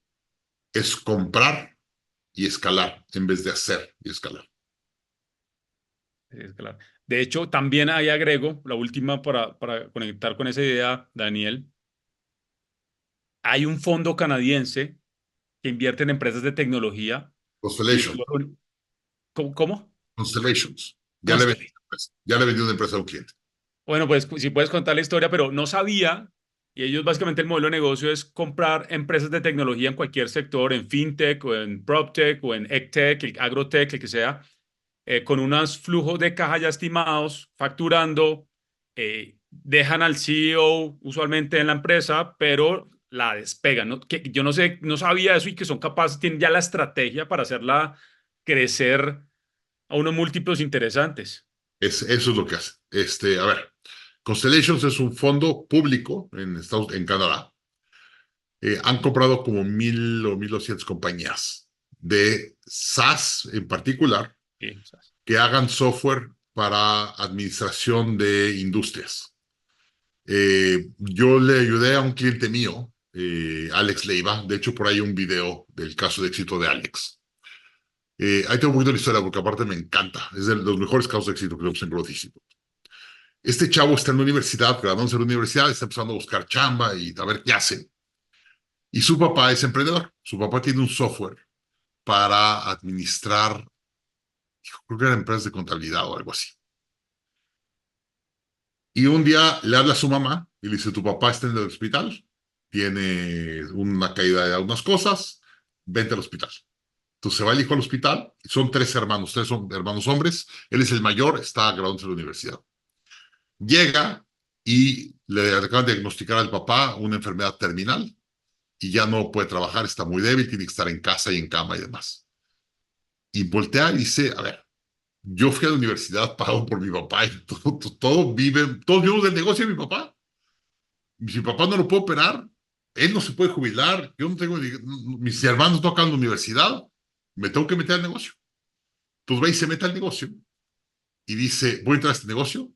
es comprar y escalar en vez de hacer y escalar. Es claro. De hecho, también ahí agrego la última para conectar con esa idea, Daniel. Hay un fondo canadiense que invierte en empresas de tecnología y Constellation, ¿cómo? Constellations. Constellation. Ya le vendí una empresa a un cliente. Bueno, pues si puedes contar la historia, pero no sabía, y ellos básicamente el modelo de negocio es comprar empresas de tecnología en cualquier sector, en fintech o en proptech o en egtech, el agrotech, el que sea, con unos flujos de caja ya estimados, facturando, dejan al CEO usualmente en la empresa, pero la despegan, ¿no? Que yo no sé, no sabía eso y que son capaces, tienen ya la estrategia para hacerla crecer a unos múltiplos interesantes. Eso es lo que hace. A ver, Constellations es un fondo público en Canadá. Han comprado como 1,000 o 1,200 compañías de SaaS en particular Sí, o sea, que hagan software para administración de industrias. Yo le ayudé a un cliente mío, Alex Leiva. De hecho, por ahí hay un video del caso de éxito de Alex. Ahí tengo un poquito de la historia porque aparte me encanta. Es de los mejores casos de éxito que vemos en Growth Institute. Este chavo está en la universidad, graduándose de la universidad, está empezando a buscar chamba y a ver qué hace. Y su papá es emprendedor. Su papá tiene un software para administrar, creo que eran empresas de contabilidad o algo así. Y un día le habla a su mamá y le dice, tu papá está en el hospital, tiene una caída de algunas cosas, vente al hospital. Entonces se va el hijo al hospital, son tres son hermanos hombres, él es el mayor, está graduándose de la universidad. Llega y le acaban de diagnosticar al papá una enfermedad terminal y ya no puede trabajar, está muy débil, tiene que estar en casa y en cama y demás. Y voltea y dice, a ver, yo fui a la universidad pagado por mi papá y todos vivimos del negocio de mi papá. Y si mi papá no lo puede operar, él no se puede jubilar, yo no tengo, mis hermanos tocan en la universidad, me tengo que meter al negocio. Entonces va y se mete al negocio y dice, voy a entrar a este negocio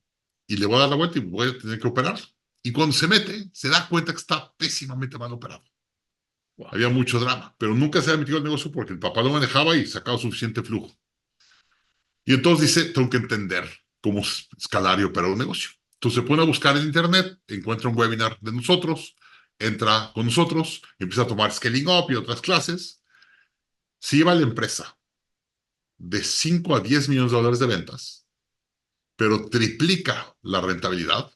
y le voy a dar la vuelta y voy a tener que operar. Y cuando se mete, se da cuenta que está pésimamente mal operado. Wow. Había mucho drama, pero nunca se había metido al negocio porque el papá lo manejaba y sacaba suficiente flujo. Y entonces dice, tengo que entender cómo escalar y operar un negocio. Entonces se pone a buscar en internet, encuentra un webinar de nosotros, entra con nosotros, empieza a tomar Scaling Up y otras clases. Se lleva a la empresa de 5 a 10 millones de dólares de ventas, pero triplica la rentabilidad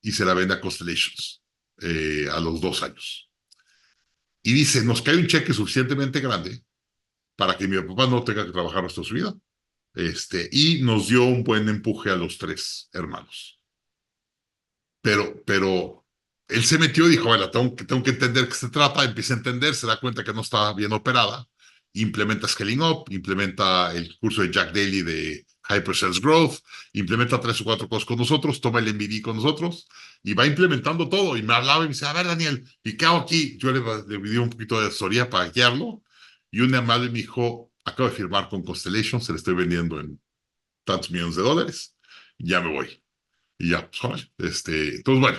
y se la vende a Constellations a los 2 años. Y dice, nos cae un cheque suficientemente grande para que mi papá no tenga que trabajar hasta su vida. Y nos dio un buen empuje a los tres hermanos. Pero él se metió y dijo, bueno, tengo que entender qué se trata, empieza a entender, se da cuenta que no está bien operada, implementa Scaling Up, implementa el curso de Jack Daly de Hyper Sales Growth, implementa 3 o 4 cosas con nosotros, toma el MBD con nosotros y va implementando todo. Y me hablaba y me dice, a ver, Daniel, ¿y qué hago aquí? Yo le di un poquito de asesoría para guiarlo y un amable me dijo, acabo de firmar con Constellation, se le estoy vendiendo en tantos millones de dólares, ya me voy. Y ya, pues, órale. Entonces, bueno,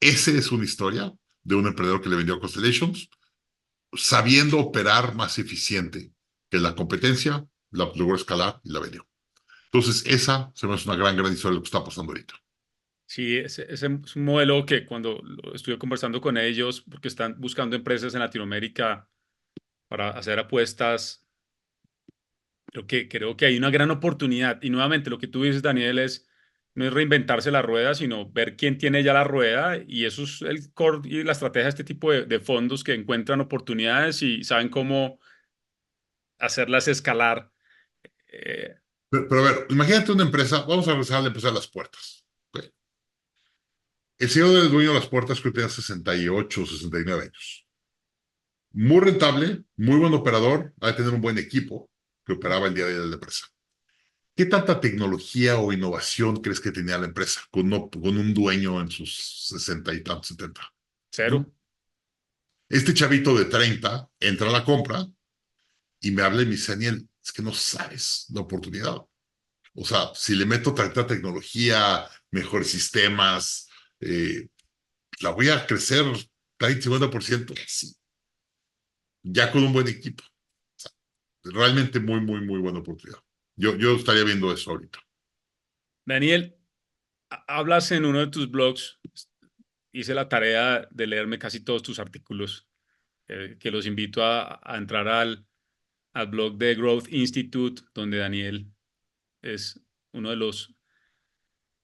esa es una historia de un emprendedor que le vendió a Constellations, sabiendo operar más eficiente que la competencia, la logró escalar y la vendió. Entonces, esa se me hace una gran historia de lo que está pasando ahorita. Sí, ese es un modelo que cuando estuve conversando con ellos, porque están buscando empresas en Latinoamérica para hacer apuestas, creo que hay una gran oportunidad. Y nuevamente lo que tú dices, Daniel, no es reinventarse la rueda, sino ver quién tiene ya la rueda. Y eso es el core y la estrategia de este tipo de fondos que encuentran oportunidades y saben cómo hacerlas escalar. Eh, Pero a ver, imagínate una empresa, vamos a regresar a la empresa de las puertas. ¿Okay? El señor del dueño de las puertas creo que tenía 68 o 69 años. Muy rentable, muy buen operador, ha de tener un buen equipo que operaba el día a día de la empresa. ¿Qué tanta tecnología o innovación crees que tenía la empresa con un dueño en sus 60 y tantos, 70? Cero. ¿No? Este chavito de 30 entra a la compra y me habla y me dice, Daniel, es que no sabes la oportunidad. O sea, si le meto tanta tecnología, mejores sistemas, la voy a crecer 30-50%, sí, ya con un buen equipo. O sea, realmente muy buena oportunidad. Yo estaría viendo eso ahorita. Daniel, hablas en uno de tus blogs, hice la tarea de leerme casi todos tus artículos, que los invito a entrar al blog de Growth Institute, donde Daniel es uno de los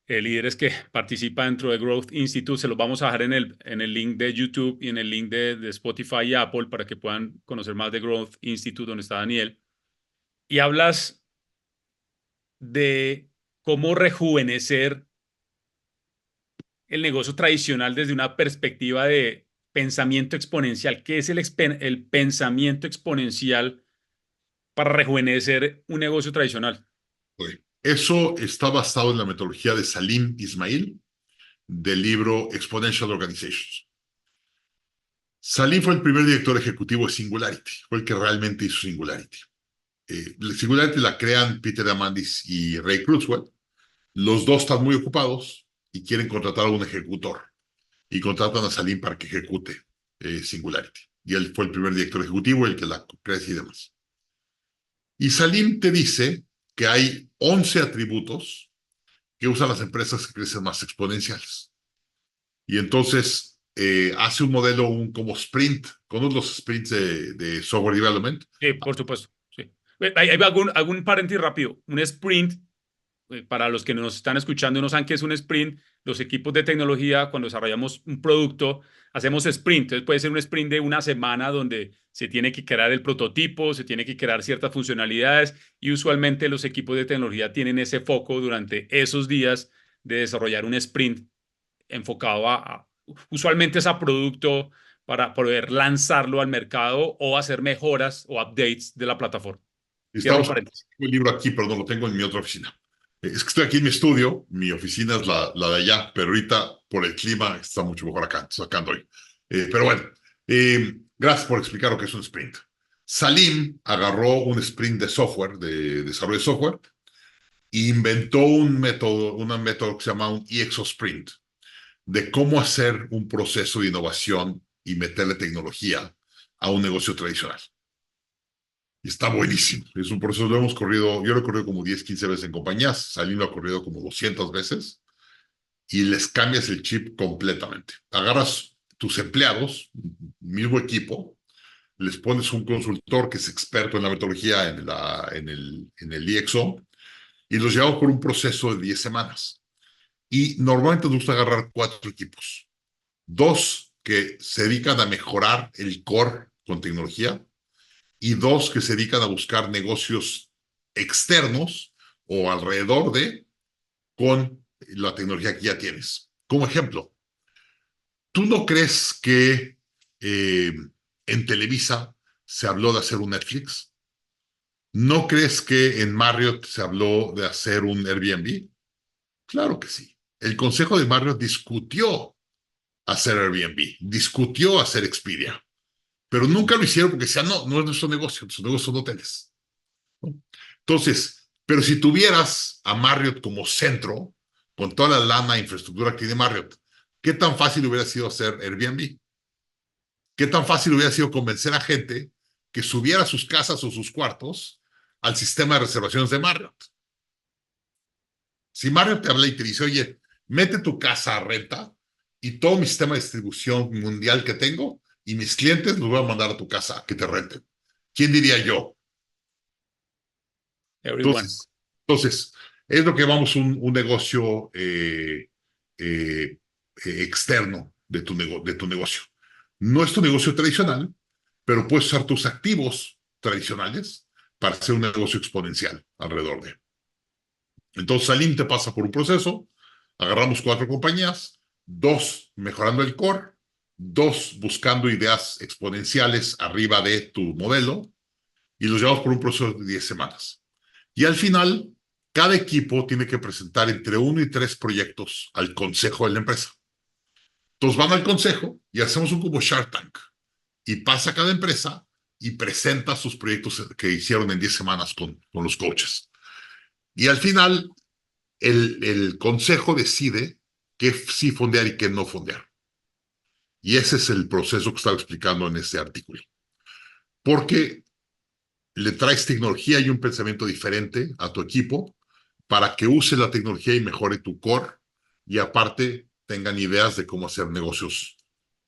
líderes que participa dentro de Growth Institute. Se los vamos a dejar en el link de YouTube y en el link de Spotify y Apple para que puedan conocer más de Growth Institute, donde está Daniel. Y hablas de cómo rejuvenecer el negocio tradicional desde una perspectiva de pensamiento exponencial. ¿Qué es el pensamiento exponencial para rejuvenecer un negocio tradicional? Okay. Eso está basado en la metodología de Salim Ismail del libro Exponential Organizations. Salim fue el primer director ejecutivo de Singularity, fue el que realmente hizo Singularity. Singularity la crean Peter Diamandis y Ray Kurzweil. Los dos están muy ocupados y quieren contratar a un ejecutor. Y contratan a Salim para que ejecute Singularity. Y él fue el primer director ejecutivo, el que la crece y demás. Y Salim te dice que hay 11 atributos que usan las empresas que crecen más exponenciales. Y entonces hace un modelo como sprint, con los sprints de software development. Sí, por supuesto. Sí. Hay algún paréntesis rápido. Un sprint para los que nos están escuchando y no saben qué es un sprint, los equipos de tecnología, cuando desarrollamos un producto, hacemos sprint. Entonces puede ser un sprint de una semana donde se tiene que crear el prototipo, se tiene que crear ciertas funcionalidades y usualmente los equipos de tecnología tienen ese foco durante esos días de desarrollar un sprint enfocado usualmente es a producto para poder lanzarlo al mercado o hacer mejoras o updates de la plataforma. Cierro Estamos con paréntesis. el libro aquí, pero no lo tengo en mi otra oficina. Es que estoy aquí en mi estudio, mi oficina es la de allá, pero ahorita por el clima está mucho mejor acá, sacando hoy. Pero bueno, gracias por explicar lo que es un sprint. Salim agarró un sprint de software, de desarrollo de software, e inventó un método que se llama un EXO Sprint, de cómo hacer un proceso de innovación y meterle tecnología a un negocio tradicional. Y está buenísimo. Es un proceso, lo hemos corrido, yo lo he corrido como 10, 15 veces en compañías, Salim lo ha corrido como 200 veces, y les cambias el chip completamente. Agarras tus empleados, mismo equipo, les pones un consultor que es experto en la metodología en el IXO, y los llevamos por un proceso de 10 semanas. Y normalmente nos gusta agarrar 4 equipos. 2 que se dedican a mejorar el core con tecnología y 2 que se dedican a buscar negocios externos o alrededor de con la tecnología que ya tienes. Como ejemplo, ¿tú no crees que en Televisa se habló de hacer un Netflix? ¿No crees que en Marriott se habló de hacer un Airbnb? Claro que sí. El Consejo de Marriott discutió hacer Airbnb, discutió hacer Expedia, pero nunca lo hicieron porque decían, no, no es nuestro negocio son hoteles. ¿No? Entonces, pero si tuvieras a Marriott como centro, con toda la lana e infraestructura que tiene Marriott, ¿qué tan fácil hubiera sido hacer Airbnb? ¿Qué tan fácil hubiera sido convencer a gente que subiera sus casas o sus cuartos al sistema de reservaciones de Marriott? Si Marriott te habla y te dice, oye, mete tu casa a renta y todo mi sistema de distribución mundial que tengo y mis clientes los voy a mandar a tu casa a que te renten. ¿Quién diría yo? Everyone. Entonces es lo que llamamos un negocio externo de tu negocio. No es tu negocio tradicional, pero puedes usar tus activos tradicionales para hacer un negocio exponencial alrededor de. Entonces, Salim te pasa por un proceso, agarramos 4 compañías, 2 mejorando el core, 2 buscando ideas exponenciales arriba de tu modelo, y los llevamos por un proceso de 10 semanas. Y al final, cada equipo tiene que presentar entre 1 y 3 proyectos al consejo de la empresa. Entonces van al consejo y hacemos un como Shark Tank. Y pasa cada empresa y presenta sus proyectos que hicieron en 10 semanas con los coaches. Y al final, el consejo decide qué sí fondear y qué no fondear. Y ese es el proceso que estaba explicando en este artículo. Porque le traes tecnología y un pensamiento diferente a tu equipo para que use la tecnología y mejore tu core y aparte tengan ideas de cómo hacer negocios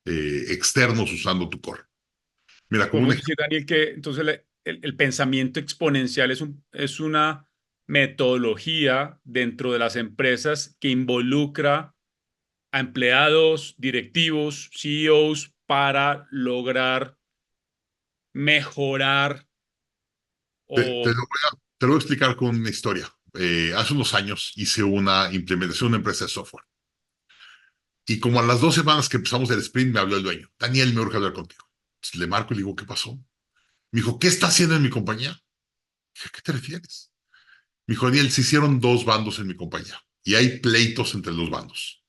externos usando tu core. Mira, como un Podemos decir, Daniel, que entonces el pensamiento exponencial es una metodología dentro de las empresas que involucra a empleados, directivos, CEOs para lograr mejorar te o... lo voy a explicar con una historia. Hace unos años hice una implementación de una empresa de software. Y como a las 2 semanas que empezamos el sprint, me habló el dueño. Daniel, me urge hablar contigo. Entonces, le marco y le digo, ¿qué pasó? Me dijo, ¿qué está haciendo en mi compañía? Dije, ¿a qué te refieres? Me dijo, Daniel, se hicieron 2 bandos en mi compañía y hay pleitos entre los bandos.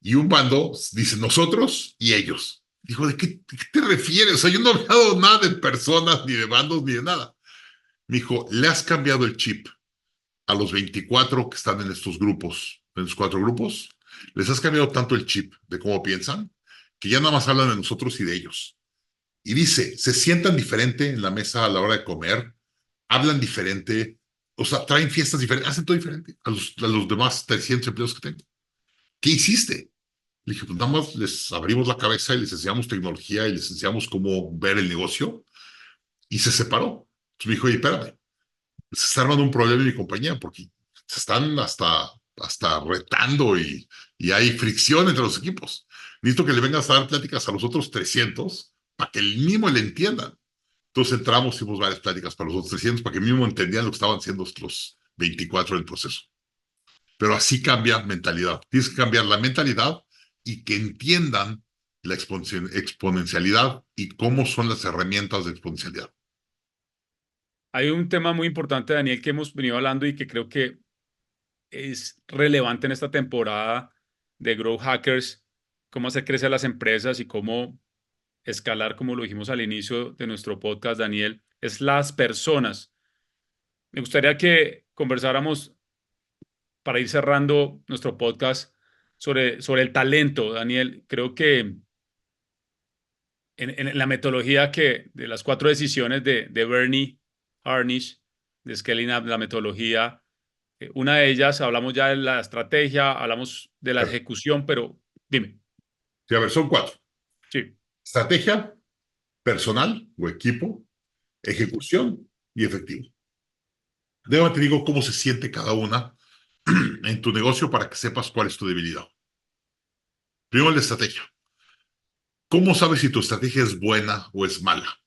Y un bando dice nosotros y ellos. Dijo, ¿de qué te refieres? O sea, yo no he hablado nada de personas, ni de bandos, ni de nada. Me dijo, le has cambiado el chip a los 24 que están en estos grupos, en los 4 grupos. Les has cambiado tanto el chip de cómo piensan que ya nada más hablan de nosotros y de ellos. Y dice, se sientan diferente en la mesa a la hora de comer, hablan diferente, o sea, traen fiestas diferentes, hacen todo diferente a los demás 300 empleados que tengo. ¿Qué hiciste? Le dije, pues nada más les abrimos la cabeza y les enseñamos tecnología y les enseñamos cómo ver el negocio y se separó. Entonces me dijo, oye, espérame, se está armando un problema en mi compañía porque se están hasta retando y hay fricción entre los equipos. Necesito que le vengas a dar pláticas a los otros 300 para que el mismo le entiendan. Entonces entramos, hicimos varias pláticas para los otros 300 para que el mismo entendían lo que estaban haciendo los 24 del proceso. Pero así cambia mentalidad. Tienes que cambiar la mentalidad y que entiendan la exponencialidad y cómo son las herramientas de exponencialidad. Hay un tema muy importante, Daniel, que hemos venido hablando y que creo que es relevante en esta temporada de Growth Hackers, cómo hacer crecer las empresas y cómo escalar, como lo dijimos al inicio de nuestro podcast, Daniel, es las personas. Me gustaría que conversáramos para ir cerrando nuestro podcast sobre el talento, Daniel. Creo que en la metodología de las 4 decisiones de Bernie Harnish, de Scaling Up, la metodología, una de ellas, hablamos ya de la estrategia, hablamos de la ejecución, pero dime. Sí, a ver, son 4. Sí. Estrategia, personal o equipo, ejecución y efectivo. Te digo cómo se siente cada una en tu negocio para que sepas cuál es tu debilidad. Primero, la estrategia. ¿Cómo sabes si tu estrategia es buena o es mala?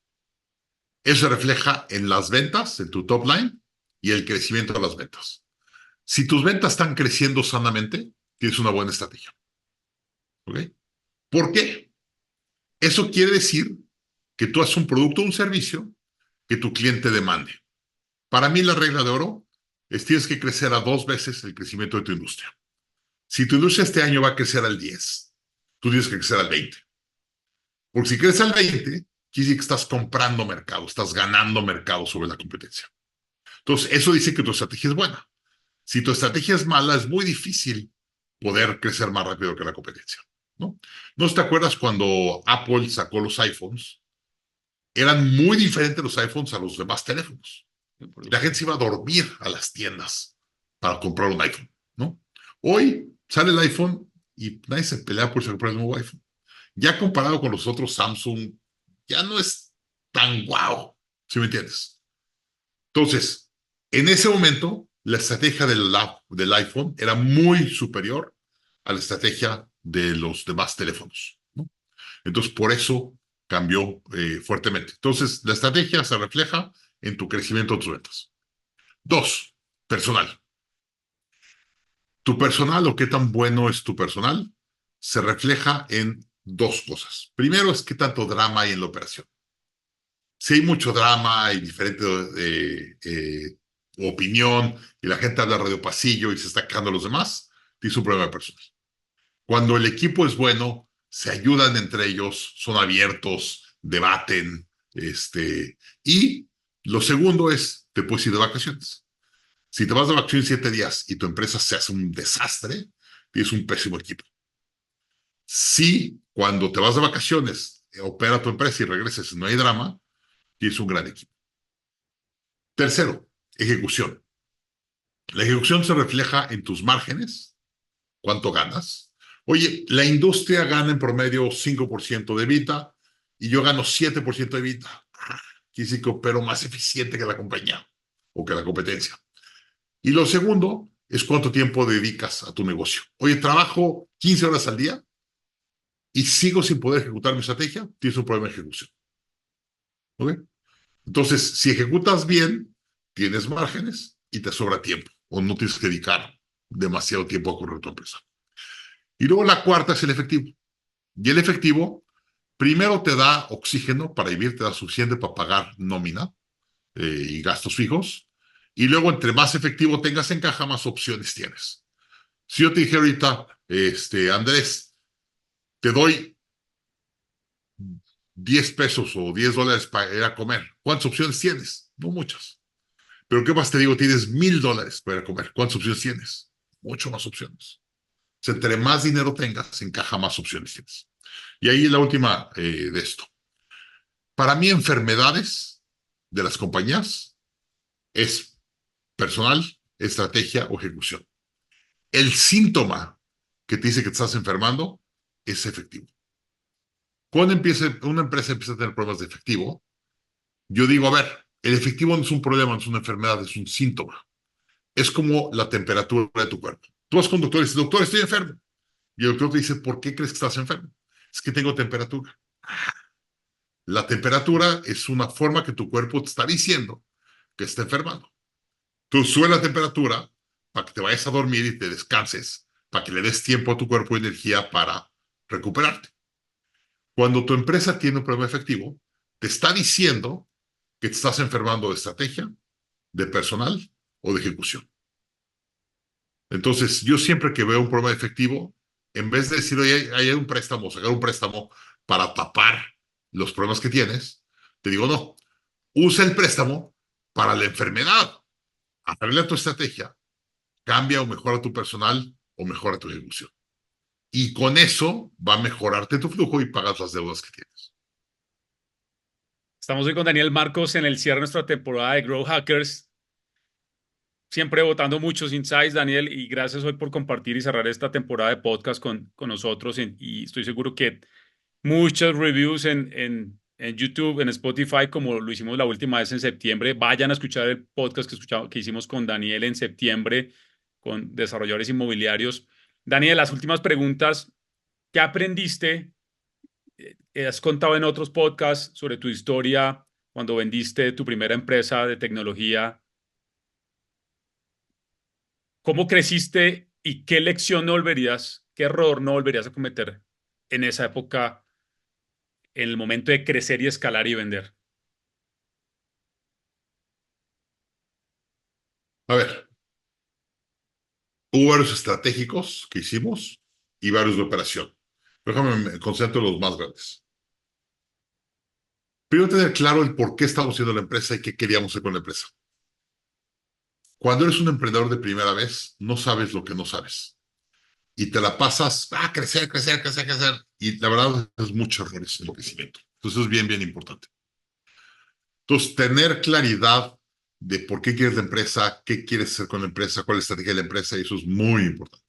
Eso se refleja en las ventas, en tu top line y el crecimiento de las ventas. Si tus ventas están creciendo sanamente, tienes una buena estrategia. ¿Ok? ¿Por qué? Eso quiere decir que tú haces un producto o un servicio que tu cliente demande. Para mí la regla de oro es tienes que crecer a 2 veces el crecimiento de tu industria. Si tu industria este año va a crecer al 10, tú tienes que crecer al 20. Porque si creces al 20, quiere decir que estás comprando mercado, estás ganando mercado sobre la competencia. Entonces, eso dice que tu estrategia es buena. Si tu estrategia es mala, es muy difícil poder crecer más rápido que la competencia, ¿no? ¿No te acuerdas cuando Apple sacó los iPhones? Eran muy diferentes los iPhones a los demás teléfonos. La gente se iba a dormir a las tiendas para comprar un iPhone, ¿no? Hoy sale el iPhone y nadie se pelea por comprar el nuevo iPhone. Ya comparado con los otros Samsung, ya no es tan guau, ¿sí me entiendes? Entonces, en ese momento, la estrategia del iPhone era muy superior a la estrategia de los demás teléfonos, ¿no? Entonces, por eso cambió fuertemente. Entonces, la estrategia se refleja en tu crecimiento de tus ventas. 2, personal. Tu personal o qué tan bueno es tu personal se refleja en 2 cosas. Primero es qué tanto drama hay en la operación. Si hay mucho drama y diferente opinión y la gente habla radio pasillo y se está quejando a los demás, tienes un problema personal. Cuando el equipo es bueno, se ayudan entre ellos, son abiertos, debaten, y lo segundo es, te puedes ir de vacaciones. Si te vas de vacaciones 7 días y tu empresa se hace un desastre, tienes un pésimo equipo. Si cuando te vas de vacaciones, opera tu empresa y regreses y no hay drama, tienes un gran equipo. Tercero, ejecución. La ejecución se refleja en tus márgenes, cuánto ganas. Oye, la industria gana en promedio 5% de EBITDA y yo gano 7% de EBITDA. Quiere decir que opero más eficiente que la compañía o que la competencia. Y lo segundo es cuánto tiempo dedicas a tu negocio. Oye, trabajo 15 horas al día y sigo sin poder ejecutar mi estrategia, tienes un problema de ejecución. ¿Ok? Entonces, si ejecutas bien, tienes márgenes y te sobra tiempo o no tienes que dedicar demasiado tiempo a correr tu empresa. Y luego la cuarta es el efectivo. Y el efectivo, primero te da oxígeno para vivir, te da suficiente para pagar nómina y gastos fijos. Y luego, entre más efectivo tengas en caja, más opciones tienes. Si yo te dije ahorita, Andrés, te doy 10 pesos o $10 para ir a comer, ¿cuántas opciones tienes? No muchas. Pero ¿qué más te digo? Tienes $1,000 para ir a comer. ¿Cuántas opciones tienes? Mucho más opciones. O sea, entre más dinero tengas, en caja más opciones tienes. Y ahí la última de esto. Para mí, enfermedades de las compañías es personal, estrategia o ejecución. El síntoma que te dice que te estás enfermando es efectivo. Cuando una empresa empieza a tener problemas de efectivo, yo digo, a ver, el efectivo no es un problema, no es una enfermedad, es un síntoma. es como la temperatura de tu cuerpo. Tú vas con un doctor y dices, doctor, estoy enfermo. Y el doctor te dice, ¿por qué crees que estás enfermo? Es que tengo temperatura. La temperatura es una forma que tu cuerpo te está diciendo que está enfermando. Tú subes la temperatura para que te vayas a dormir y te descanses, para que le des tiempo a tu cuerpo y energía para recuperarte. Cuando tu empresa tiene un problema efectivo, te está diciendo que te estás enfermando de estrategia, de personal o de ejecución. Entonces, yo siempre que veo un problema efectivo, en vez de decir, oye, hay un préstamo, sacar un préstamo para tapar los problemas que tienes, te digo, no, usa el préstamo para la enfermedad. Arregla tu estrategia, cambia o mejora tu personal o mejora tu ejecución. Y con eso va a mejorarte tu flujo y pagas las deudas que tienes. Estamos hoy con Daniel Marcos en el cierre de nuestra temporada de Grow Hackers. Siempre botando muchos insights, Daniel, y gracias hoy por compartir y cerrar esta temporada de podcast con nosotros. Y estoy seguro que muchos reviews en YouTube, en Spotify, como lo hicimos la última vez en septiembre. Vayan a escuchar el podcast que hicimos con Daniel en septiembre con desarrolladores inmobiliarios. Daniel, las últimas preguntas. ¿Qué aprendiste? Has contado en otros podcasts sobre tu historia cuando vendiste tu primera empresa de tecnología. ¿Cómo creciste y qué lección no volverías, qué error no volverías a cometer en esa época, en el momento de crecer y escalar y vender? A ver, hubo varios estratégicos que hicimos y varios de operación. Déjame me concentro en los más grandes. Primero, tener claro el por qué estamos haciendo la empresa y qué queríamos hacer con la empresa. Cuando eres un emprendedor de primera vez, no sabes lo que no sabes. Y te la pasas a crecer, crecer, crecer, crecer. Y la verdad es muchos errores en el crecimiento. Entonces es bien, bien importante. Entonces, tener claridad de por qué quieres la empresa, qué quieres hacer con la empresa, cuál es la estrategia de la empresa, y eso es muy importante.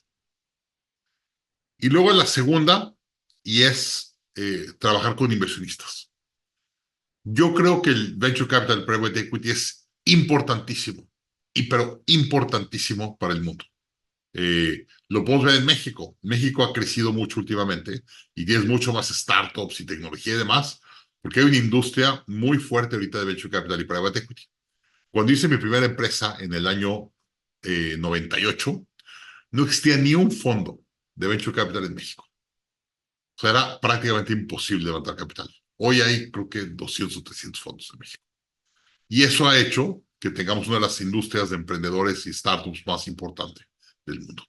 Y luego la segunda, y es trabajar con inversionistas. Yo creo que el Venture Capital, Private Equity es importantísimo, pero importantísimo para el mundo. Lo podemos ver en México. México ha crecido mucho últimamente y tienes mucho más startups y tecnología y demás, porque hay una industria muy fuerte ahorita de Venture Capital y Private Equity. Cuando hice mi primera empresa en el año 98, no existía ni un fondo de Venture Capital en México. O sea, era prácticamente imposible levantar capital. Hoy hay, creo que 200 o 300 fondos en México. Y eso ha hecho que tengamos una de las industrias de emprendedores y startups más importantes del mundo.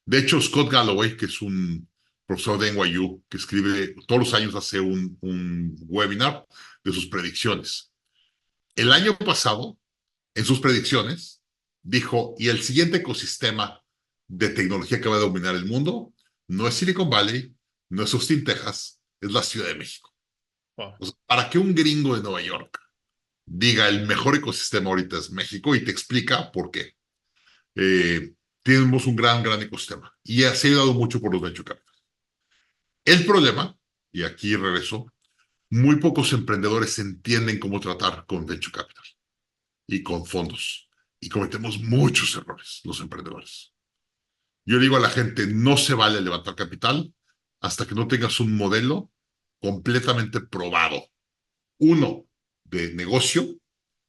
De hecho, Scott Galloway, que es un profesor de NYU, que escribe todos los años, hace un webinar de sus predicciones. El año pasado, en sus predicciones, dijo, y el siguiente ecosistema de tecnología que va a dominar el mundo no es Silicon Valley, no es Austin, Texas, es la Ciudad de México. Wow. O sea, para que un gringo de Nueva York diga el mejor ecosistema ahorita es México y te explica por qué. Tenemos un gran ecosistema y se ha ayudado mucho por los venture capital. El problema, y aquí regreso, muy pocos emprendedores entienden cómo tratar con venture capital y con fondos. Y cometemos muchos errores los emprendedores. Yo digo a la gente, no se vale levantar capital hasta que no tengas un modelo completamente probado. Uno, de negocio,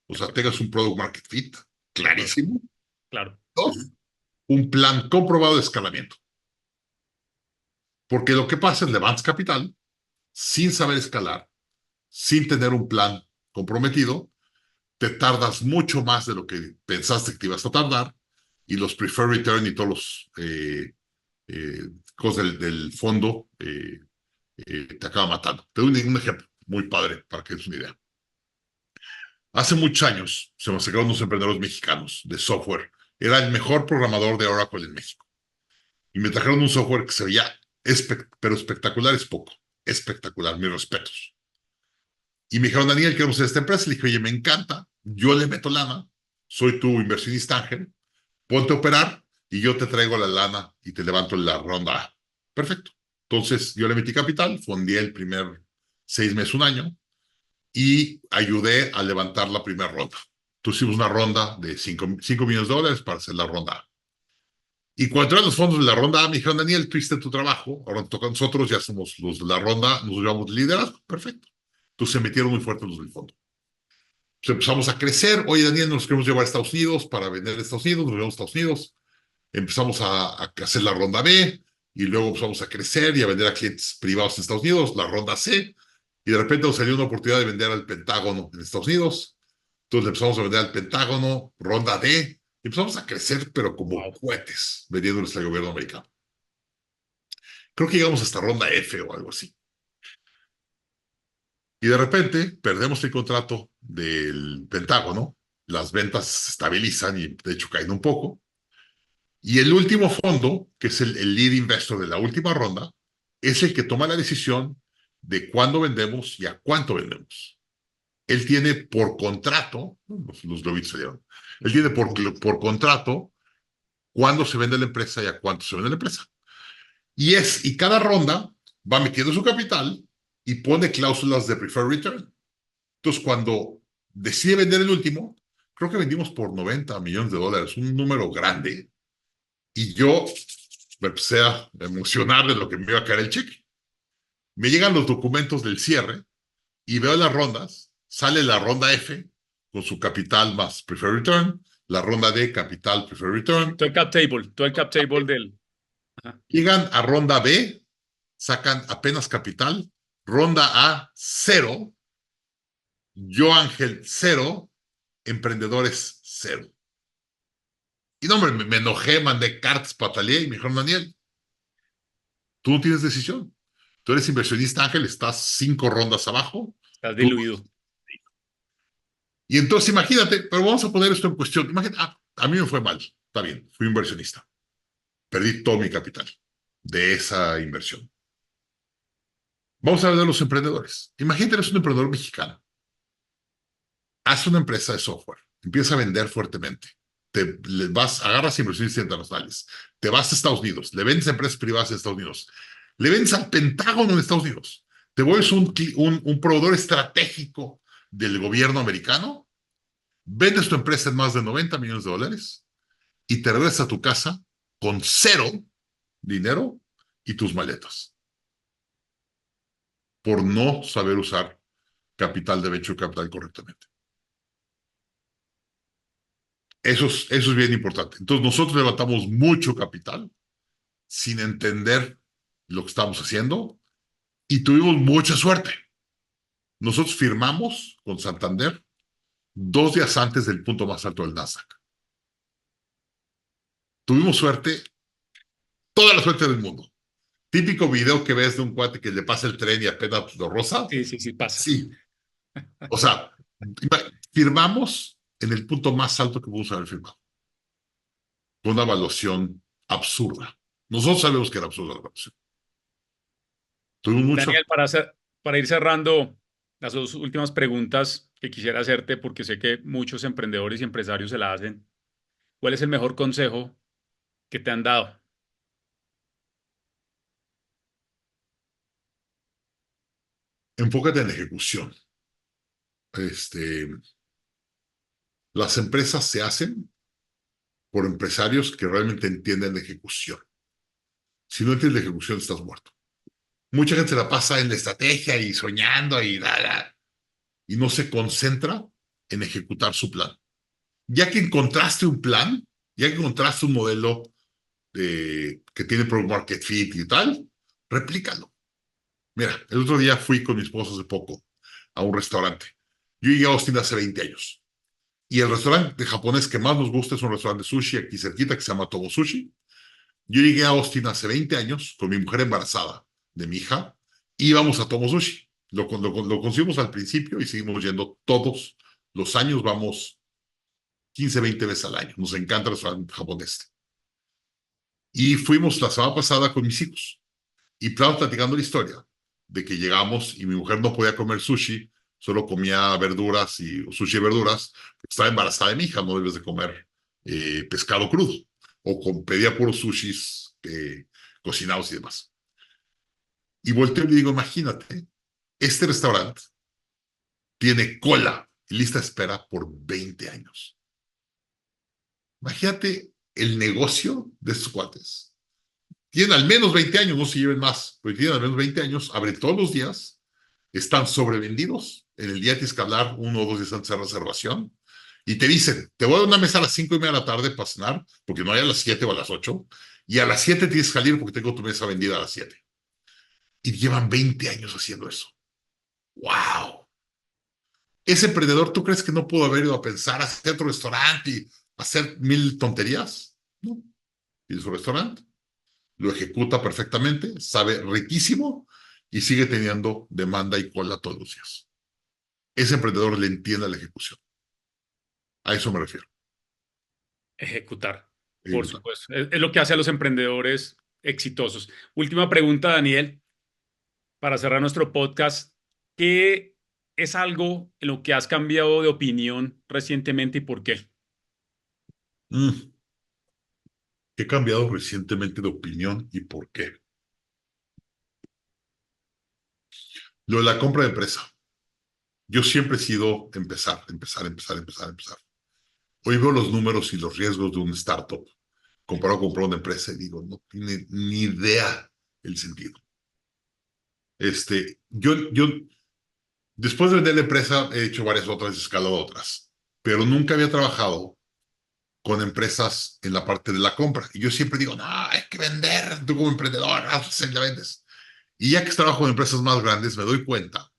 o sea, tengas un product market fit clarísimo. Claro. Dos, un plan comprobado de escalamiento. Porque lo que pasa es levantas capital sin saber escalar, sin tener un plan comprometido, te tardas mucho más de lo que pensaste que te ibas a tardar y los preferred return y todos los cosas del fondo te acaban matando. Te doy un ejemplo muy padre para que des una idea. Hace muchos años se me acercaron unos emprendedores mexicanos de software. Era el mejor programador de Oracle en México. Y me trajeron un software que se veía, pero espectacular es poco. Espectacular, mis respetos. Y me dijeron, Daniel, queremos hacer esta empresa. Le dije, oye, me encanta, yo le meto lana, soy tu inversionista ángel, ponte a operar y yo te traigo la lana y te levanto la ronda A. Perfecto. Entonces, yo le metí capital, fondeé el primer 6 meses, un año, y ayudé a levantar la primera ronda. Entonces hicimos una ronda de 5 millones de dólares para hacer la ronda A. Y cuando entraron los fondos de la ronda A, me dijeron, Daniel, tú hiciste tu trabajo, ahora nos toca a nosotros, ya somos los de la ronda, nos llevamos liderazgo, perfecto. Entonces se metieron muy fuerte los del fondo. Entonces empezamos a crecer, oye, Daniel, nos queremos llevar a Estados Unidos para vender a Estados Unidos, nos llevamos a Estados Unidos, empezamos a hacer la ronda B, y luego empezamos a crecer y a vender a clientes privados en Estados Unidos, la ronda C, y de repente nos salió una oportunidad de vender al Pentágono en Estados Unidos, entonces empezamos a vender al Pentágono, ronda D, y empezamos a crecer, pero como cohetes, vendiéndoles al gobierno americano. Creo que llegamos hasta ronda F o algo así. Y de repente perdemos el contrato del Pentágono, las ventas se estabilizan y de hecho caen un poco. Y el último fondo, que es el lead investor de la última ronda, es el que toma la decisión de cuándo vendemos y a cuánto vendemos. Él tiene por contrato, los globitos salieron, él tiene por contrato cuándo se vende la empresa y a cuánto se vende la empresa. Y cada ronda va metiendo su capital y pone cláusulas de preferred return. Entonces, cuando decide vender el último, creo que vendimos por 90 millones de dólares, un número grande, y yo me empecé a emocionar de lo que me iba a caer el cheque. Me llegan los documentos del cierre y veo las rondas, sale la ronda F con su capital más preferred return, la ronda D, capital preferred return. Todo el cap table del... Ajá. Llegan a ronda B, sacan apenas capital, ronda A, 0, yo Ángel, 0, emprendedores, 0. Y no, hombre, me enojé, mandé cartas, pataleé y me dijeron, Daniel, tú no tienes decisión. Tú eres inversionista, Ángel, estás 5 rondas abajo. Estás diluido. Y entonces imagínate, pero vamos a poner esto en cuestión. Imagínate, a mí me fue mal, está bien, fui inversionista. Perdí todo mi capital de esa inversión. Vamos a hablar de los emprendedores. Imagínate, eres un emprendedor mexicano. Haz una empresa de software, empieza a vender fuertemente. Agarras inversionistas internacionales, te vas a Estados Unidos, le vendes a empresas privadas en Estados Unidos, le vendes al Pentágono en Estados Unidos, te vuelves un proveedor estratégico del gobierno americano, vendes tu empresa en más de 90 millones de dólares y te regresas a tu casa con 0 dinero y tus maletas por no saber usar capital de venture capital correctamente. Eso es bien importante. Entonces nosotros levantamos mucho capital sin entender lo que estamos haciendo y tuvimos mucha suerte. Nosotros firmamos con Santander 2 días antes del punto más alto del Nasdaq. Tuvimos suerte, toda la suerte del mundo. Típico video que ves de un cuate que le pasa el tren y apenas lo roza. Sí, pasa. Sí. O sea, firmamos en el punto más alto que pudimos haber firmado. Con una evaluación absurda. Nosotros sabemos que era absurda la evaluación. Tuvimos mucho. Daniel, para ir cerrando, las 2 últimas preguntas que quisiera hacerte, porque sé que muchos emprendedores y empresarios se la hacen. ¿Cuál es el mejor consejo que te han dado? Enfócate en la ejecución. Las empresas se hacen por empresarios que realmente entienden la ejecución. Si no entiendes la ejecución, estás muerto. Mucha gente se la pasa en la estrategia y soñando y no se concentra en ejecutar su plan. Ya que encontraste un plan, ya que encontraste un modelo que tiene product market fit y tal, replícalo. Mira, el otro día fui con mi esposo hace poco a un restaurante. Yo llegué a Austin hace 20 años. Y el restaurante japonés que más nos gusta es un restaurante de sushi aquí cerquita que se llama Tomo Sushi. Yo llegué a Austin hace 20 años con mi mujer embarazada de mi hija y íbamos a Tomo Sushi. Lo conseguimos al principio y seguimos yendo todos los años. Vamos 15, 20 veces al año. Nos encanta el restaurante japonés. Y fuimos la semana pasada con mis hijos. Y estábamos platicando la historia de que llegamos y mi mujer no podía comer sushi, solo comía verduras y sushi y verduras, porque estaba embarazada de mi hija, no debes de comer pescado crudo. Pedía puros sushis cocinados y demás. Y volteo y le digo, imagínate, este restaurante tiene cola y lista de espera por 20 años. Imagínate el negocio de estos cuates. Tienen al menos 20 años, no se lleven más, pero tienen al menos 20 años, abren todos los días, están sobrevendidos. En el día tienes que hablar 1 o 2 días antes de reservación y te dicen, te voy a dar una mesa a las 5:30 de la tarde para cenar, porque no hay a las 7 o a las 8, y a las 7 tienes que salir porque tengo tu mesa vendida a las 7. Y llevan 20 años haciendo eso. ¡Wow! Ese emprendedor, ¿tú crees que no pudo haber ido a pensar, a hacer otro restaurante y hacer 1000 tonterías? No. Tiene su restaurante, lo ejecuta perfectamente, sabe riquísimo y sigue teniendo demanda y cola todos los días. Ese emprendedor le entiende la ejecución. A eso me refiero. Ejecutar, por supuesto. Es lo que hace a los emprendedores exitosos. Última pregunta, Daniel, para cerrar nuestro podcast. ¿Qué es algo en lo que has cambiado de opinión recientemente y por qué? He cambiado recientemente de opinión y por qué. Lo de la compra de empresa. Yo siempre he sido empezar. Hoy veo los números y los riesgos de un startup comparado con comprar una empresa y digo, no tiene ni idea el sentido. Yo después de vender la empresa he hecho varias otras, escalado otras, pero nunca había trabajado con empresas en la parte de la compra. Y yo siempre digo, no, hay que vender, tú como emprendedor, la vendes. Y ya que trabajo con empresas más grandes, me doy cuenta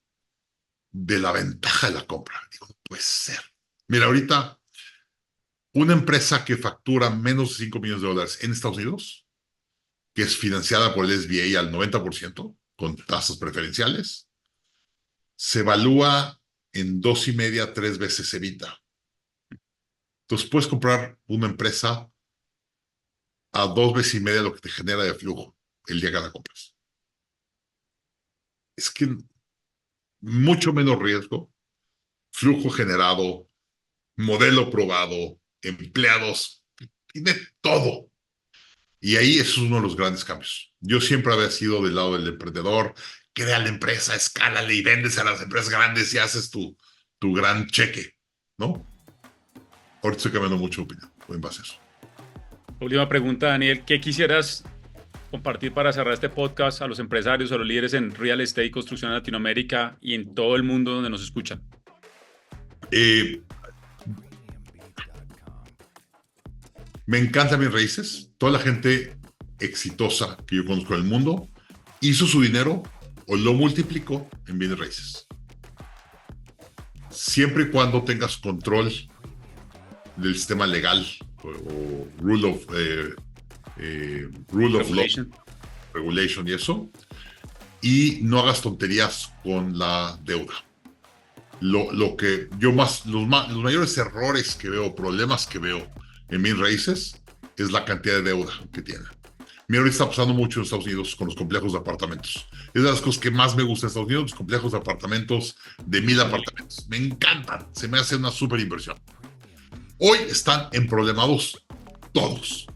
de la ventaja de la compra. Digo, no puede ser. Mira, ahorita, una empresa que factura menos de $5 millones en Estados Unidos, que es financiada por el SBA al 90%, con tasas preferenciales, se evalúa en 2.5, 3 veces EBITDA. Entonces puedes comprar una empresa a 2 veces y media lo que te genera de flujo el día que la compras. Es que mucho menos riesgo, flujo generado, modelo probado, empleados, tiene todo. Y ahí eso es uno de los grandes cambios. Yo siempre había sido del lado del emprendedor, crea la empresa, escálale y vendes a las empresas grandes y haces tu gran cheque, ¿no? Ahorita estoy cambiando mucho de opinión en base a eso. Última pregunta, Daniel. ¿Qué quisieras compartir para cerrar este podcast a los empresarios, a los líderes en real estate y construcción en Latinoamérica y en todo el mundo donde nos escuchan? Me encantan mis raíces. Toda la gente exitosa que yo conozco en el mundo hizo su dinero o lo multiplicó en bienes raíces. Siempre y cuando tengas control del sistema legal o rule of law, regulation y eso, y no hagas tonterías con la deuda. Lo que yo los mayores errores que veo, problemas que veo en mis raíces es la cantidad de deuda que tiene. Mira, ahorita está pasando mucho en Estados Unidos con los complejos de apartamentos. Es de las cosas que más me gusta en Estados Unidos, los complejos de apartamentos de 1,000 apartamentos. Me encantan, se me hace una súper inversión. Hoy están emproblemados todos,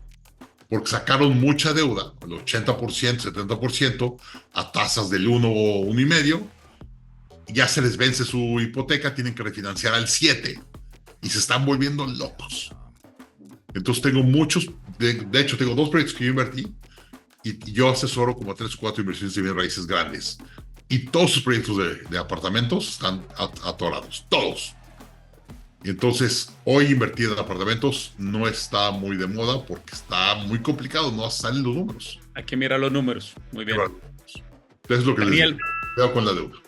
porque sacaron mucha deuda, el 80%, 70%, a tasas del 1 o 1,5%, ya se les vence su hipoteca, tienen que refinanciar al 7%, y se están volviendo locos. Entonces tengo muchos, de hecho tengo 2 proyectos que yo invertí, y yo asesoro como 3 o 4 inversiones de bienes raíces grandes, y todos sus proyectos de apartamentos están atorados, todos. Y entonces, hoy invertir en apartamentos no está muy de moda porque está muy complicado, no salen los números. Hay que mirar los números. Muy bien. Es lo que Daniel, les digo. Cuidado con la deuda.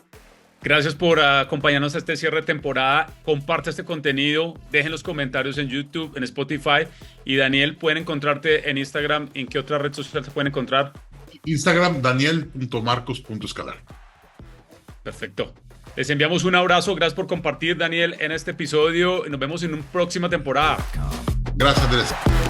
Gracias por acompañarnos a este cierre de temporada. Comparte este contenido, dejen los comentarios en YouTube, en Spotify. Y Daniel, pueden encontrarte en Instagram. ¿En qué otra red social se pueden encontrar? Instagram, daniel.marcos.escalar. Perfecto. Les enviamos un abrazo. Gracias por compartir, Daniel, en este episodio. Nos vemos en una próxima temporada. Gracias, Andrés.